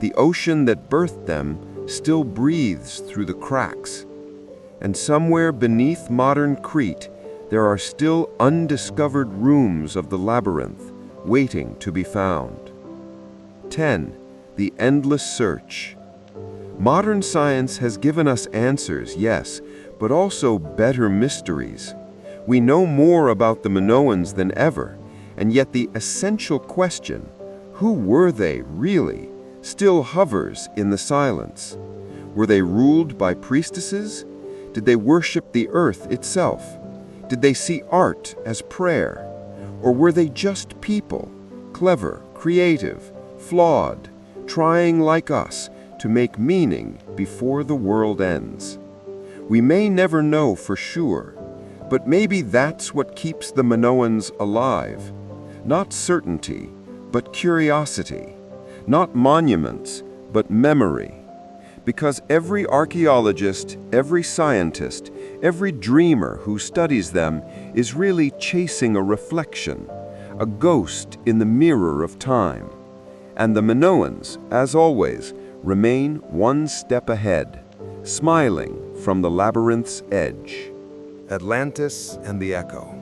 Speaker 2: The ocean that birthed them still breathes through the cracks. And somewhere beneath modern Crete, there are still undiscovered rooms of the labyrinth, waiting to be found. 10. The endless search. Modern science has given us answers, yes, but also better mysteries. We know more about the Minoans than ever, and yet the essential question, who were they really, still hovers in the silence. Were they ruled by priestesses?
Speaker 3: Did they worship the earth itself? Did they see art as prayer? Or were they just people, clever, creative, flawed, trying like us to make meaning before the world ends? We may never know for sure, but maybe that's what keeps the Minoans alive. Not certainty, but curiosity. Not monuments, but memory. Because every archaeologist, every scientist, every dreamer who studies them is really chasing a reflection, a ghost in the mirror of time. And the Minoans, as always, remain one step ahead, smiling from the labyrinth's edge.
Speaker 2: Atlantis and the Echo.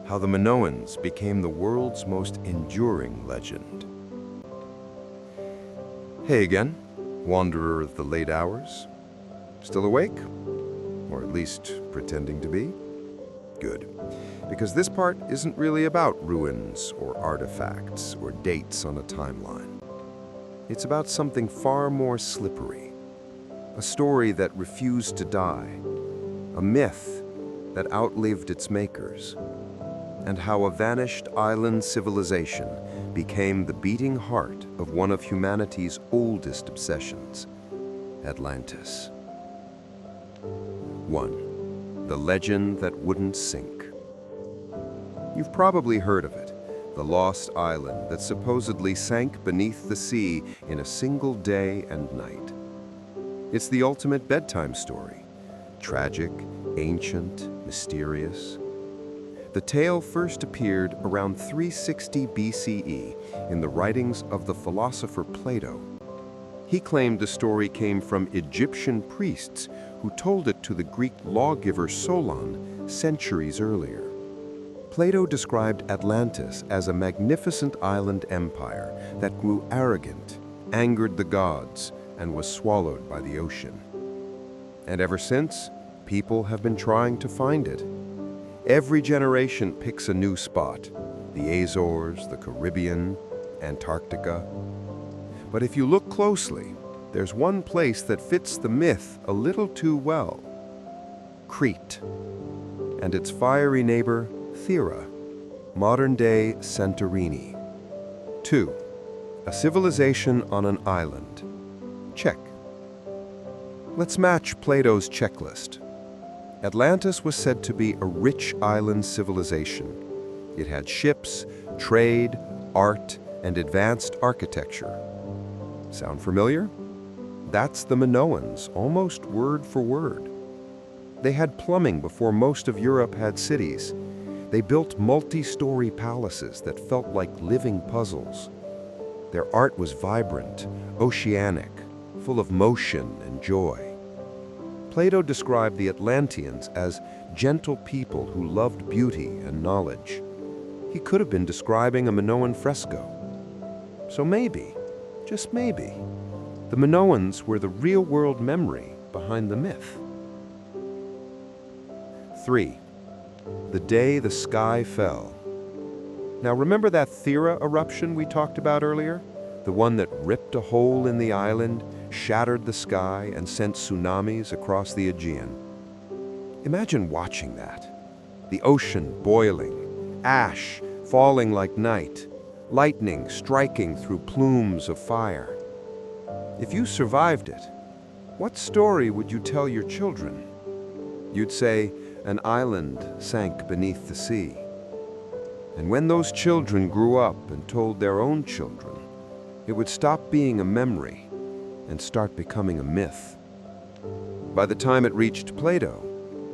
Speaker 2: How the Minoans became the world's most enduring legend. Hey again, wanderer of the late hours. Still awake? Or at least pretending to be? Good. Because this part isn't really about ruins or artifacts or dates on a timeline. It's about something far more slippery. A story that refused to die. A myth that outlived its makers. And how a vanished island civilization became the beating heart of one of humanity's oldest obsessions, Atlantis. 1. The legend that wouldn't sink. You've probably heard of it, the lost island that supposedly sank beneath the sea in a single day and night. It's the ultimate bedtime story, tragic, ancient, mysterious. The tale first appeared around 360 BCE in the writings of the philosopher Plato. He claimed the story came from Egyptian priests who told it to the Greek lawgiver Solon centuries earlier. Plato described Atlantis as a magnificent island empire that grew arrogant, angered the gods, and was swallowed by the ocean. And ever since, people have been trying to find it. Every generation picks a new spot, the Azores, the Caribbean, Antarctica. But if you look closely, there's one place that fits the myth a little too well. Crete, and its fiery neighbor, Thera, modern-day Santorini. 2. A civilization on an island. Check. Let's match Plato's checklist. Atlantis was said to be a rich island civilization. It had ships, trade, art, and advanced architecture. Sound familiar? That's the Minoans, almost word for word. They had plumbing before most of Europe had cities. They built multi-story palaces that felt like living puzzles. Their art was vibrant, oceanic, full of motion and joy. Plato described the Atlanteans as gentle people who loved beauty and knowledge. He could have been describing a Minoan fresco. So maybe, just maybe, the Minoans were the real-world memory behind the myth. 3. The day the sky fell. Now remember that Thera eruption we talked about earlier? The one that ripped a hole in the island, shattered the sky, and sent tsunamis across the Aegean. Imagine watching that. The ocean boiling, ash falling like night, lightning striking through plumes of fire. If you survived it, what story would you tell your children? You'd say, an island sank beneath the sea. And when those children grew up and told their own children, it would stop being a memory and start becoming a myth. By the time it reached Plato,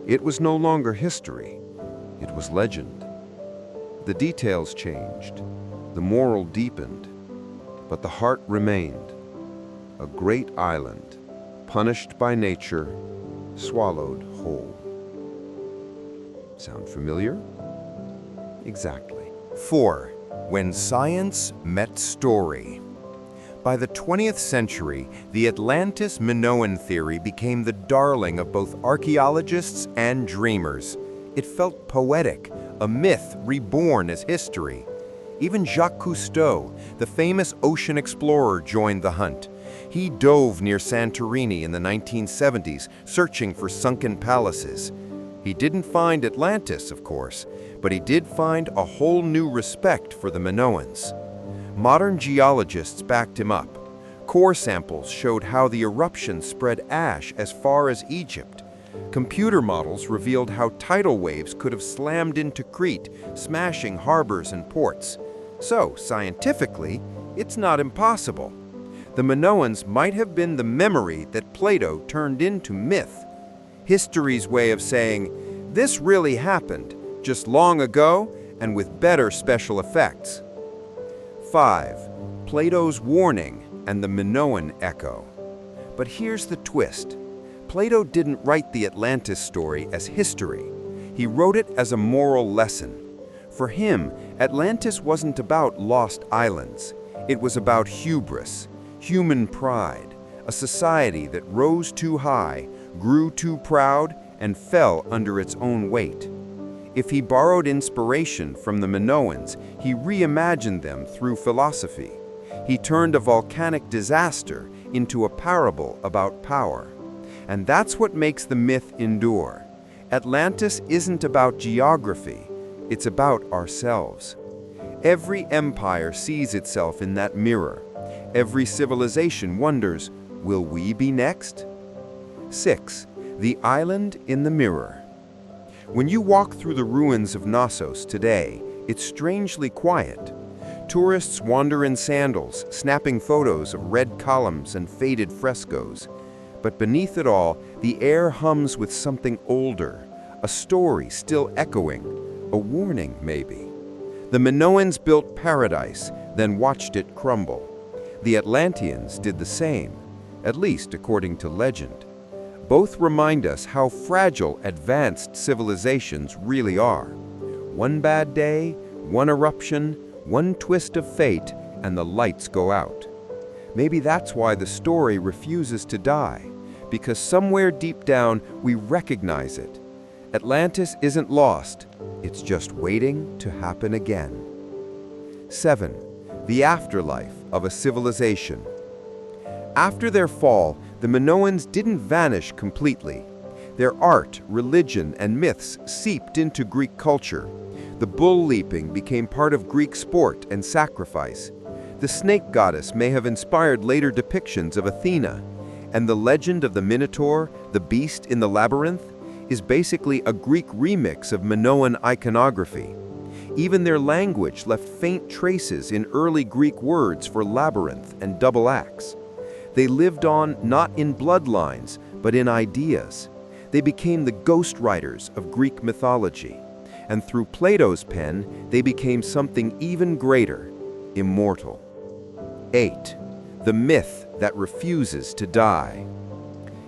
Speaker 2: it was no longer history, it was legend. The details changed, the moral deepened, but the heart remained. A great island, punished by nature, swallowed whole. Sound familiar? Exactly.
Speaker 5: 4. When science met story. By the 20th century, the Atlantis-Minoan theory became the darling of both archaeologists and dreamers. It felt poetic, a myth reborn as history. Even Jacques Cousteau, the famous ocean explorer, joined the hunt. He dove near Santorini in the 1970s, searching for sunken palaces. He didn't find Atlantis, of course, but he did find a whole new respect for the Minoans. Modern geologists backed him up. Core samples showed how the eruption spread ash as far as Egypt. Computer models revealed how tidal waves could have slammed into Crete, smashing harbors and ports. So, scientifically, it's not impossible. The Minoans might have been the memory that Plato turned into myth. History's way of saying, this really happened, just long ago and with better special effects. 5. Plato's warning and the Minoan echo. But here's the twist. Plato didn't write the Atlantis story as history. He wrote it as a moral lesson. For him, Atlantis wasn't about lost islands. It was about hubris, human pride, a society that rose too high, grew too proud, and fell under its own weight. If he borrowed inspiration from the Minoans, he reimagined them through philosophy. He turned a volcanic disaster into a parable about power. And that's what makes the myth endure. Atlantis isn't about geography, it's about ourselves. Every empire sees itself in that mirror. Every civilization wonders, will we be next? 6. The island in the mirror. When you walk through the ruins of Knossos today, it's strangely quiet. Tourists wander in sandals, snapping photos of red columns and faded frescoes. But beneath it all, the air hums with something older, a story still echoing, a warning maybe. The Minoans built paradise, then watched it crumble. The Atlanteans did the same, at least according to legend. Both remind us how fragile advanced civilizations really are. One bad day, one eruption, one twist of fate, and the lights go out. Maybe that's why the story refuses to die, because somewhere deep down we recognize it. Atlantis isn't lost, it's just waiting to happen again. 7. The afterlife of a civilization. After their fall, the Minoans didn't vanish completely. Their art, religion, and myths seeped into Greek culture. The bull leaping became part of Greek sport and sacrifice. The snake goddess may have inspired later depictions of Athena, and the legend of the Minotaur, the beast in the labyrinth, is basically a Greek remix of Minoan iconography. Even their language left faint traces in early Greek words for labyrinth and double axe. They lived on not in bloodlines, but in ideas. They became the ghost writers of Greek mythology. And through Plato's pen, they became something even greater, immortal. 8. The myth that refuses to die.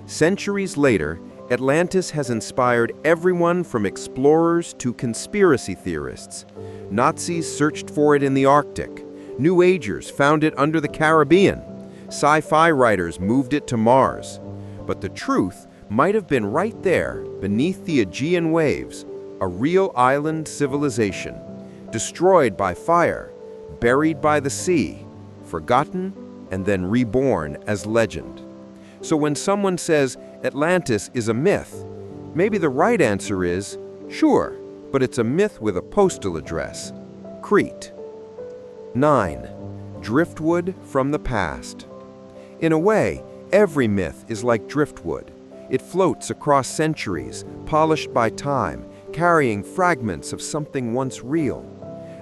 Speaker 5: Centuries later, Atlantis has inspired everyone from explorers to conspiracy theorists. Nazis searched for it in the Arctic. New Agers found it under the Caribbean. Sci-fi writers moved it to Mars. But the truth might have been right there, beneath the Aegean waves, a real island civilization, destroyed by fire, buried by the sea, forgotten, and then reborn as legend. So when someone says Atlantis is a myth, maybe the right answer is, sure, but it's a myth with a postal address, Crete. 9. Driftwood from the past. In a way, every myth is like driftwood. It floats across centuries, polished by time, carrying fragments of something once real.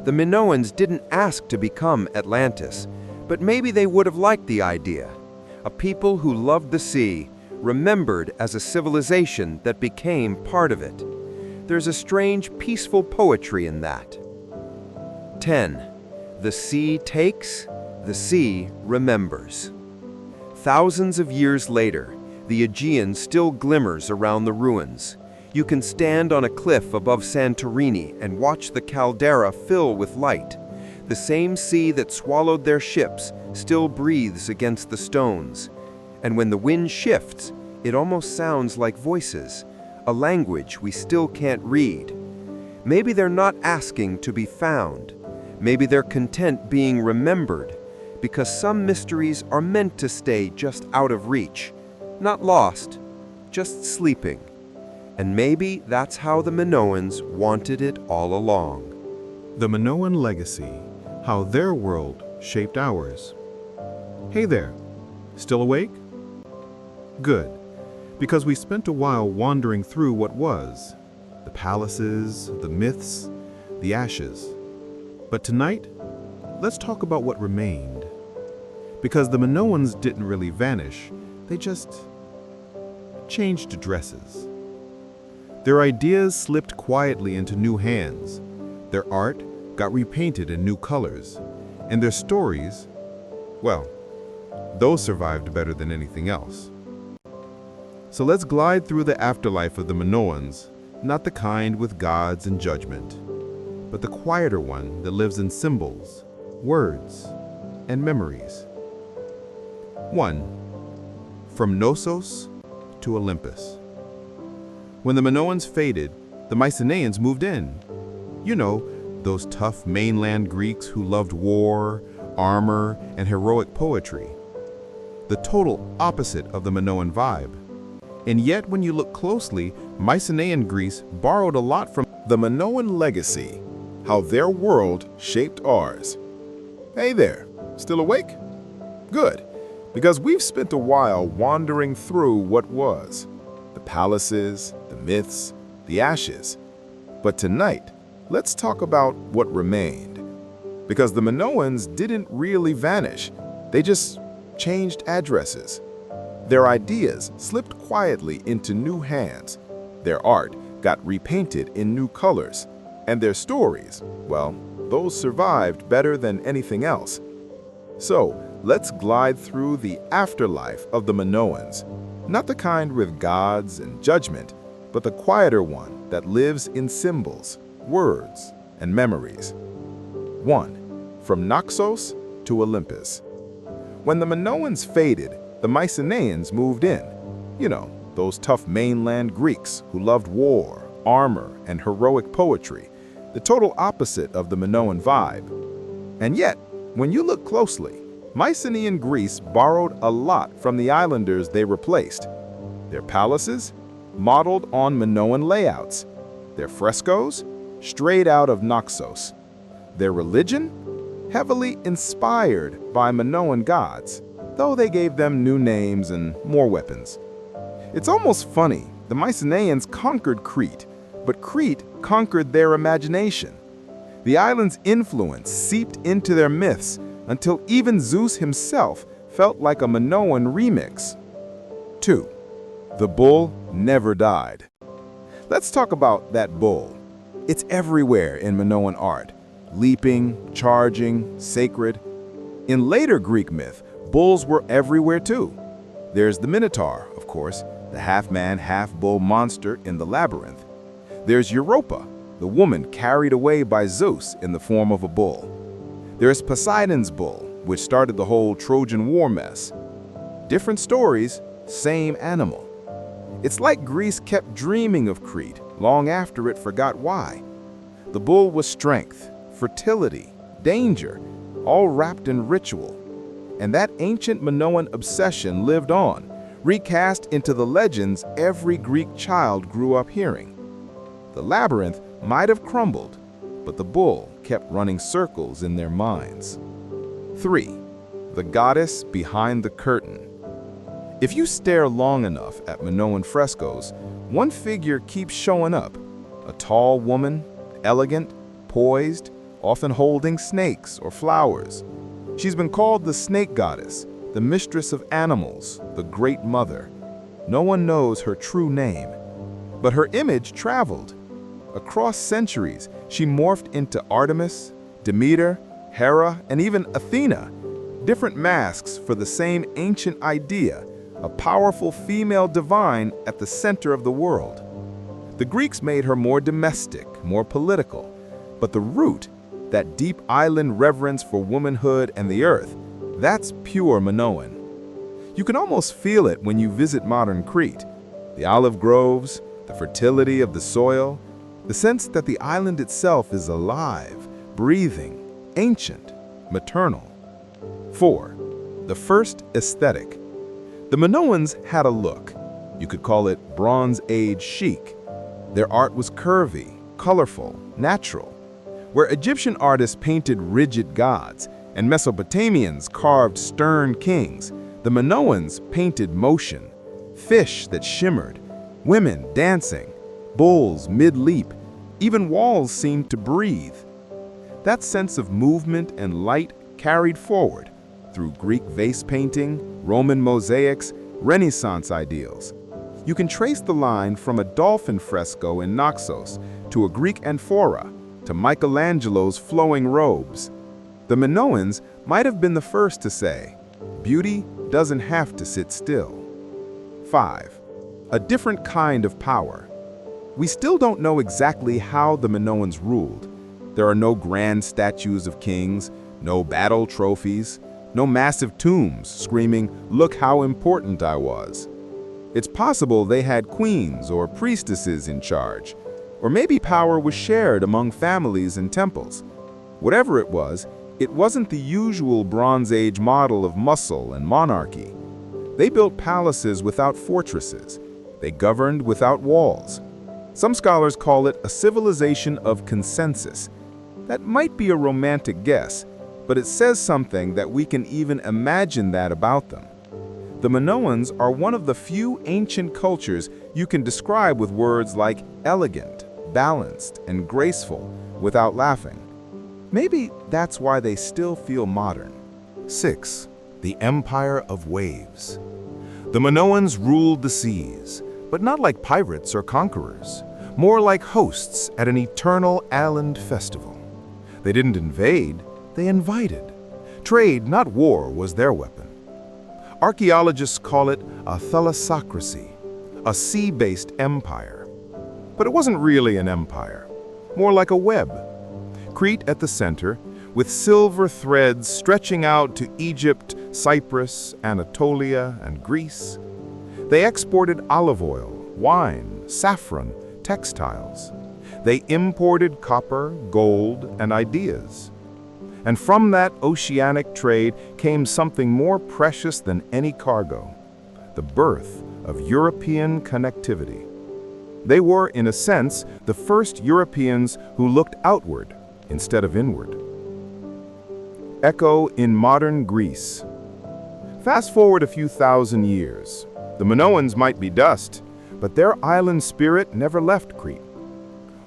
Speaker 5: The Minoans didn't ask to become Atlantis, but maybe they would have liked the idea. A people who loved the sea, remembered as a civilization that became part of it. There's a strange, peaceful poetry in that. 10. The sea takes, the sea remembers. Thousands of years later, the Aegean still glimmers around the ruins. You can stand on a cliff above Santorini and watch the caldera fill with light. The same sea that swallowed their ships still breathes against the stones. And when the wind shifts, it almost sounds like voices, a language we still can't read. Maybe they're not asking to be found. Maybe they're content being remembered.
Speaker 3: because some mysteries are meant to stay just out of reach, not lost, just sleeping. And maybe that's how the Minoans wanted it all along.
Speaker 2: The Minoan legacy, how their world shaped ours. Hey there, still awake? Good, because we spent a while wandering through what was, the palaces, the myths, the ashes. But tonight, let's talk about what remained. Because the Minoans didn't really vanish, they just changed dresses. Their ideas slipped quietly into new hands. Their art got repainted in new colors. And their stories, well, those survived better than anything else. So let's glide through the afterlife of the Minoans, not the kind with gods and judgment, but the quieter one that lives in symbols, words, and memories. 1. From Knossos to Olympus. When the Minoans faded, the Mycenaeans moved in. You know, those tough mainland Greeks who loved war, armor, and heroic poetry. The total opposite of the Minoan vibe. And yet, when you look closely, Mycenaean Greece borrowed a lot from the Minoan legacy, how their world shaped ours. Hey there, still awake? Good, because we've spent a while wandering through what was, the palaces, the myths, the ashes. But tonight, let's talk about what remained. Because the Minoans didn't really vanish, they just changed addresses. Their ideas slipped quietly into new hands. Their art got repainted in new colors. And their stories, well, those survived better than anything else. So, let's glide through the afterlife of the Minoans. Not the kind with gods and judgment, but the quieter one that lives in symbols, words, and memories. 1. From Naxos to Olympus. When the Minoans faded, the Mycenaeans moved in. You know, those tough mainland Greeks who loved war, armor, and heroic poetry. The total opposite of the Minoan vibe. And yet, when you look closely, Mycenaean Greece borrowed a lot from the islanders they replaced. Their palaces, modeled on Minoan layouts. Their frescoes, straight out of Naxos. Their religion, heavily inspired by Minoan gods, though they gave them new names and more weapons. It's almost funny, the Mycenaeans conquered Crete, but Crete conquered their imagination. The island's influence seeped into their myths until even Zeus himself felt like a Minoan remix. 2. The bull never died. Let's talk about that bull. It's everywhere in Minoan art, leaping, charging, sacred. In later Greek myth, bulls were everywhere too. There's the Minotaur, of course, the half-man, half-bull monster in the labyrinth. There's Europa, the woman carried away by Zeus in the form of a bull. There's Poseidon's bull, which started the whole Trojan War mess. Different stories, same animal. It's like Greece kept dreaming of Crete long after it forgot why. The bull was strength, fertility, danger, all wrapped in ritual. And that ancient Minoan obsession lived on, recast into the legends every Greek child grew up hearing. The labyrinth might have crumbled, but the bull kept running circles in their minds. 3. The goddess behind the curtain. If you stare long enough at Minoan frescoes, one figure keeps showing up. A tall woman, elegant, poised, often holding snakes or flowers. She's been called the snake goddess, the mistress of animals, the great mother. No one knows her true name, but her image traveled. Across centuries, she morphed into Artemis, Demeter, Hera, and even Athena. Different masks for the same ancient idea, a powerful female divine at the center of the world. The Greeks made her more domestic, more political, but the root, that deep island reverence for womanhood and the earth, that's pure Minoan. You can almost feel it when you visit modern Crete. The olive groves, the fertility of the soil, the sense that the island itself is alive, breathing, ancient, maternal.
Speaker 1: 4. The first aesthetic. The Minoans had a look. You could call it Bronze Age chic. Their art was curvy, colorful, natural. Where Egyptian artists painted rigid gods and Mesopotamians carved stern kings, the Minoans painted motion, fish that shimmered, women dancing, bulls mid-leap, even walls seemed to breathe. That sense of movement and light carried forward through Greek vase painting, Roman mosaics, Renaissance ideals. You can trace the line from a dolphin fresco in Naxos to a Greek amphora to Michelangelo's flowing robes. The Minoans might have been the first to say, beauty doesn't have to sit still. 5. A different kind of power. We still don't know exactly how the Minoans ruled. There are no grand statues of kings, no battle trophies, no massive tombs screaming, "Look how important I was." It's possible they had queens or priestesses in charge, or maybe power was shared among families and temples. Whatever it wasn't the usual Bronze Age model of muscle and monarchy. They built palaces without fortresses. They governed without walls. Some scholars call it a civilization of consensus. That might be a romantic guess, but it says something that we can even imagine that about them. The Minoans are one of the few ancient cultures you can describe with words like elegant, balanced, and graceful without laughing. Maybe that's why they still feel modern.
Speaker 5: 6. The Empire of Waves. The Minoans ruled the seas, but not like pirates or conquerors, more like hosts at an eternal island festival. They didn't invade, they invited. Trade, not war, was their weapon. Archaeologists call it a thalassocracy, a sea-based empire. But it wasn't really an empire, more like a web. Crete at the center, with silver threads stretching out to Egypt, Cyprus, Anatolia, and Greece. They exported olive oil, wine, saffron, textiles. They imported copper, gold, and ideas. And from that oceanic trade came something more precious than any cargo, the birth of European connectivity. They were, in a sense, the first Europeans who looked outward instead of inward. Echo in modern Greece. Fast forward a few thousand years. The Minoans might be dust, but their island spirit never left Crete.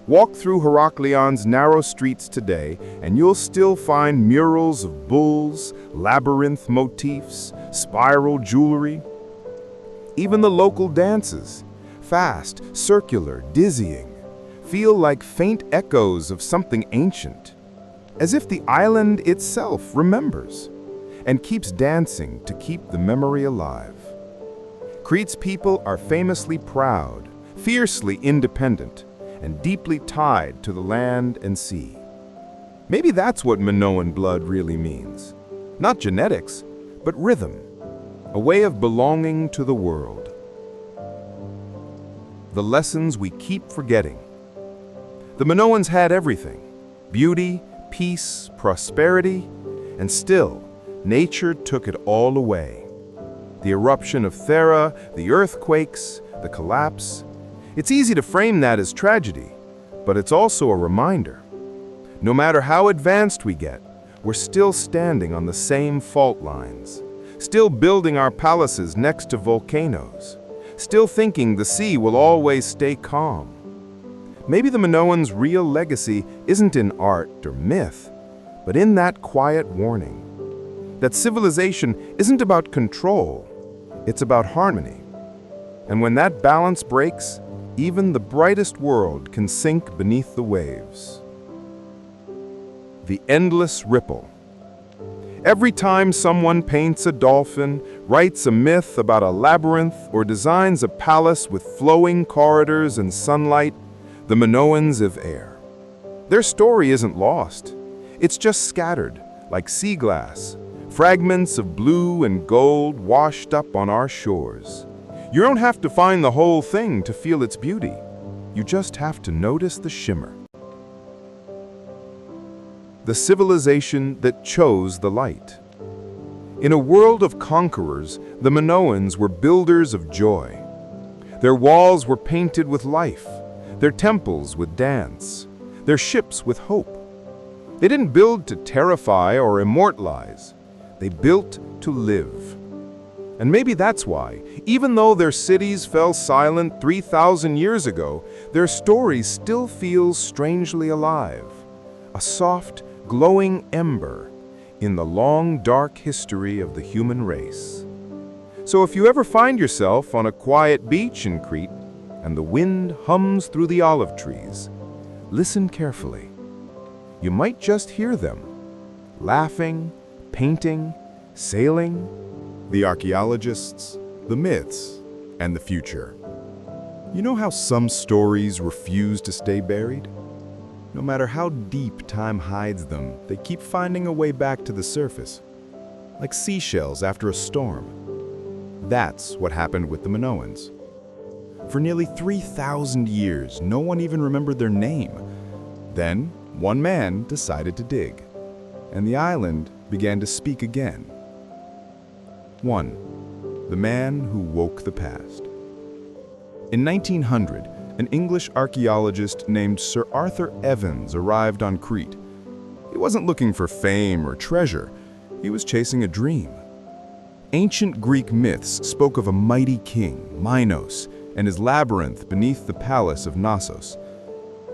Speaker 5: Walk through Heraklion's narrow streets today, and you'll still find murals of bulls, labyrinth motifs, spiral jewelry. Even the local dances, fast, circular, dizzying, feel like faint echoes of something ancient, as if the island itself remembers and keeps dancing to keep the memory alive. Crete's people are famously proud, fiercely independent, and deeply tied to the land and sea. Maybe that's what Minoan blood really means. Not genetics, but rhythm, a way of belonging to the world. The lessons we keep forgetting. The Minoans had everything: beauty, peace, prosperity, and still, nature took it all away. The eruption of Thera, the earthquakes, the collapse. It's easy to frame that as tragedy, but it's also a reminder. No matter how advanced we get, we're still standing on the same fault lines, still building our palaces next to volcanoes, still thinking the sea will always stay calm. Maybe the Minoans' real legacy isn't in art or myth, but in that quiet warning that civilization isn't about control, it's about harmony. And when that balance breaks, even the brightest world can sink beneath the waves. The endless ripple. Every time someone paints a dolphin, writes a myth about a labyrinth, or designs a palace with flowing corridors and sunlight, the Minoans of air. Their story isn't lost. It's just scattered, like sea glass, fragments of blue and gold washed up on our shores. You don't have to find the whole thing to feel its beauty. You just have to notice the shimmer. The civilization that chose the light.
Speaker 3: In a world of conquerors, the Minoans were builders of joy. Their walls were painted with life, their temples with dance, their ships with hope. They didn't build to terrify or immortalize. They built to live. And maybe that's why, even though their cities fell silent 3,000 years ago, their story still feels strangely alive. A soft, glowing ember in the long, dark history of the human race. So if you ever find yourself on a quiet beach in Crete, and the wind hums through the olive trees, listen carefully. You might just hear them, laughing, painting, sailing.
Speaker 2: The archaeologists, the myths, and the future. You know how some stories refuse to stay buried? No matter how deep time hides them, they keep finding a way back to the surface, like seashells after a storm. That's what happened with the Minoans. For nearly 3,000 years, no one even remembered their name. Then, one man decided to dig, and the island began to speak again. 1. The man who woke the past. In 1900, an English archaeologist named Sir Arthur Evans arrived on Crete. He wasn't looking for fame or treasure. He was chasing a dream. Ancient Greek myths spoke of a mighty king, Minos, and his labyrinth beneath the palace of Knossos.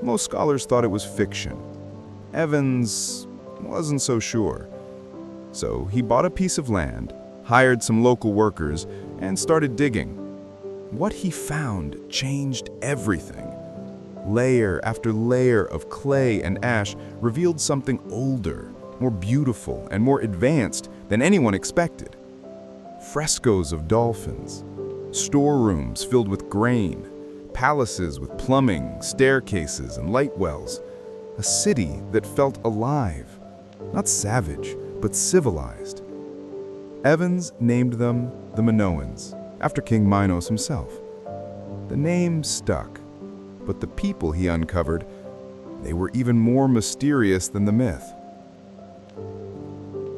Speaker 2: Most scholars thought it was fiction. Evans wasn't so sure. So he bought a piece of land, hired some local workers, and started digging. What he found changed everything. Layer after layer of clay and ash revealed something older, more beautiful, and more advanced than anyone expected. Frescoes of dolphins, storerooms filled with grain, palaces with plumbing, staircases, and light wells. A city that felt alive, not savage, but civilized. Evans named them the Minoans, after King Minos himself. The name stuck, but the people he uncovered, they were even more mysterious than the myth.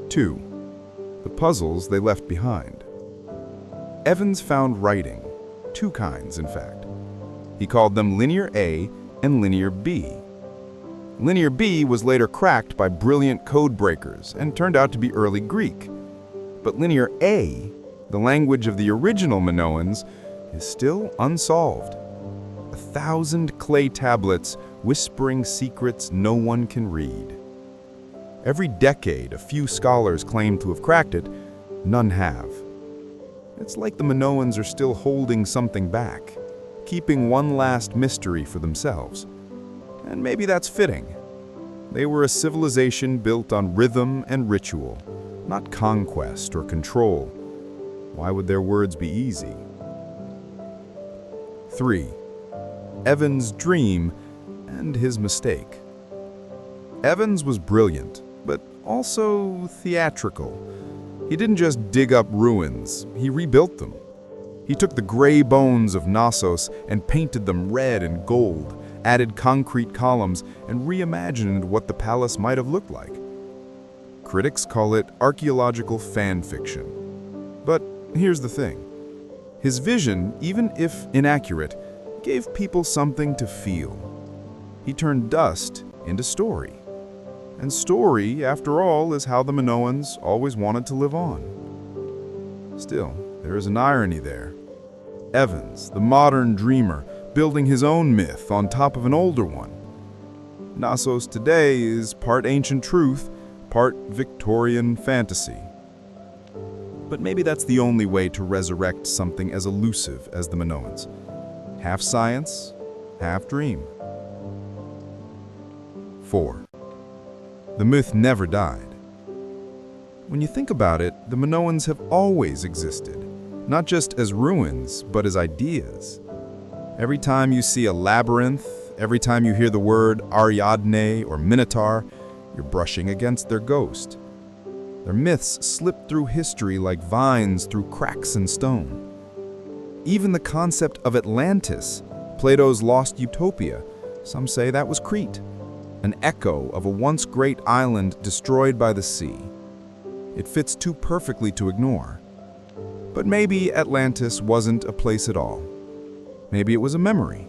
Speaker 2: 2. The puzzles they left behind. Evans found writing, two kinds in fact. He called them Linear A and Linear B. Linear B was later cracked by brilliant code breakers and turned out to be early Greek. But Linear A, the language of the original Minoans, is still unsolved. 1,000 clay tablets whispering secrets no one can read. Every decade, a few scholars claim to have cracked it, none have. It's like the Minoans are still holding something back, keeping one last mystery for themselves. And maybe that's fitting. They were a civilization built on rhythm and ritual, not conquest or control. Why would their words be easy? 3. Evans' dream and his mistake. Evans was brilliant, but also theatrical. He didn't just dig up ruins, he rebuilt them. He took the gray bones of Knossos and painted them red and gold, added concrete columns, and reimagined what the palace might have looked like. Critics call it archaeological fan fiction. But here's the thing. His vision, even if inaccurate, gave people something to feel. He turned dust into story. And story, after all, is how the Minoans always wanted to live on. Still, there is an irony there. Evans, the modern dreamer, building his own myth on top of an older one. Knossos today is part ancient truth, part Victorian fantasy. But maybe that's the only way to resurrect something as elusive as the Minoans. Half science, half dream. 4. The myth never died. When you think about it, the Minoans have always existed, not just as ruins, but as ideas. Every time you see a labyrinth, every time you hear the word Ariadne or Minotaur, you're brushing against their ghost. Their myths slip through history like vines through cracks in stone. Even the concept of Atlantis, Plato's lost utopia, some say that was Crete, an echo of a once great island destroyed by the sea.
Speaker 1: It fits too perfectly to ignore. But maybe Atlantis wasn't a place at all. Maybe it was a memory,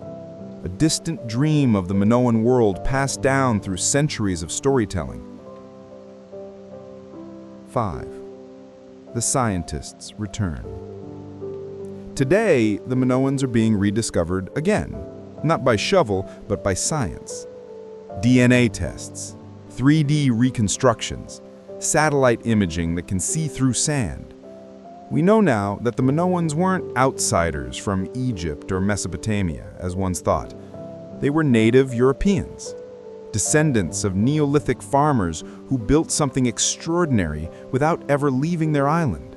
Speaker 1: a distant dream of the Minoan world passed down through centuries of storytelling. 5. The scientists return. Today, the Minoans are being rediscovered again, not by shovel, but by science. DNA tests, 3D reconstructions, satellite imaging that can see through sand. We know now that the Minoans weren't outsiders from Egypt or Mesopotamia, as once thought. They were native Europeans, descendants of Neolithic farmers who built something extraordinary without ever leaving their island.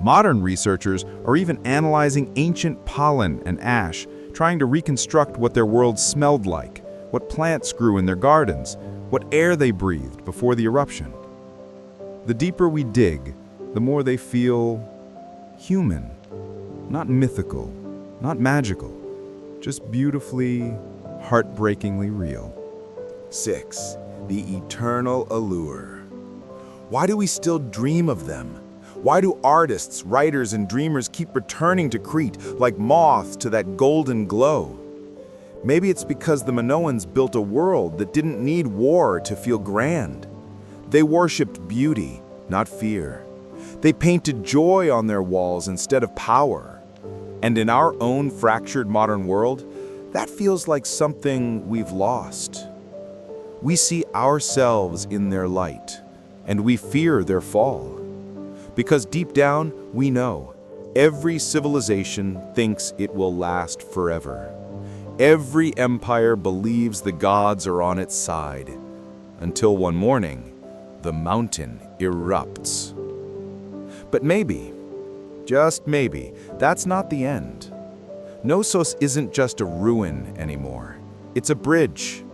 Speaker 1: Modern researchers are even analyzing ancient pollen and ash, trying to reconstruct what their world smelled like, what plants grew in their gardens, what air they breathed before the eruption. The deeper we dig, the more they feel human, not mythical, not magical, just beautifully, heartbreakingly real.
Speaker 2: 6. The eternal allure. Why do we still dream of them? Why do artists, writers, and dreamers keep returning to Crete like moths to that golden glow? Maybe it's because the Minoans built a world that didn't need war to feel grand. They worshipped beauty, not fear. They painted joy on their walls instead of power. And in our own fractured modern world, that feels like something we've lost. We see ourselves in their light, and we fear their fall. Because deep down, we know every civilization thinks it will last forever. Every empire believes the gods are on its side, until one morning, the mountain erupts. But maybe, just maybe, that's not the end. Knossos isn't just a ruin anymore. It's a bridge.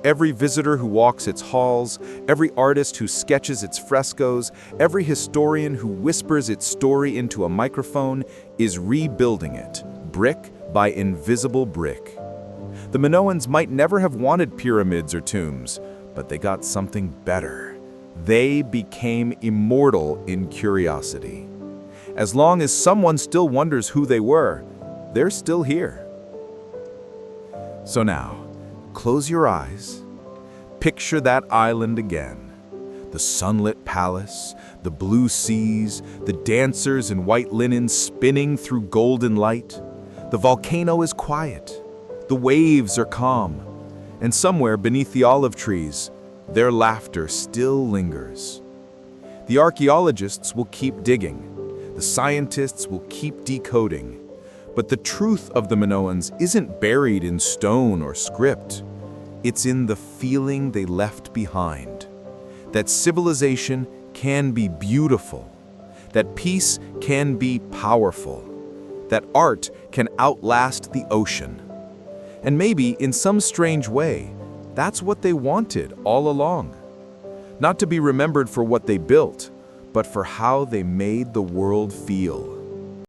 Speaker 2: Every visitor who walks its halls, every artist who sketches its frescoes, every historian who whispers its story into a microphone is rebuilding it, brick by invisible brick. The Minoans might never have wanted pyramids or tombs, but they got something better. They became immortal in curiosity. As long as someone still wonders who they were, they're still here. So now, close your eyes. Picture that island again. The sunlit palace, the blue seas, the dancers in white linen spinning through golden light. The volcano is quiet. The waves are calm. And somewhere beneath the olive trees, their laughter still lingers. The archaeologists will keep digging. The scientists will keep decoding. But the truth of the Minoans isn't buried in stone or script. It's in the feeling they left behind. That civilization can be beautiful. That peace can be powerful. That art can outlast the ocean. And maybe, in some strange way, that's what they wanted all along. Not to be remembered for what they built, but for how they made the world feel.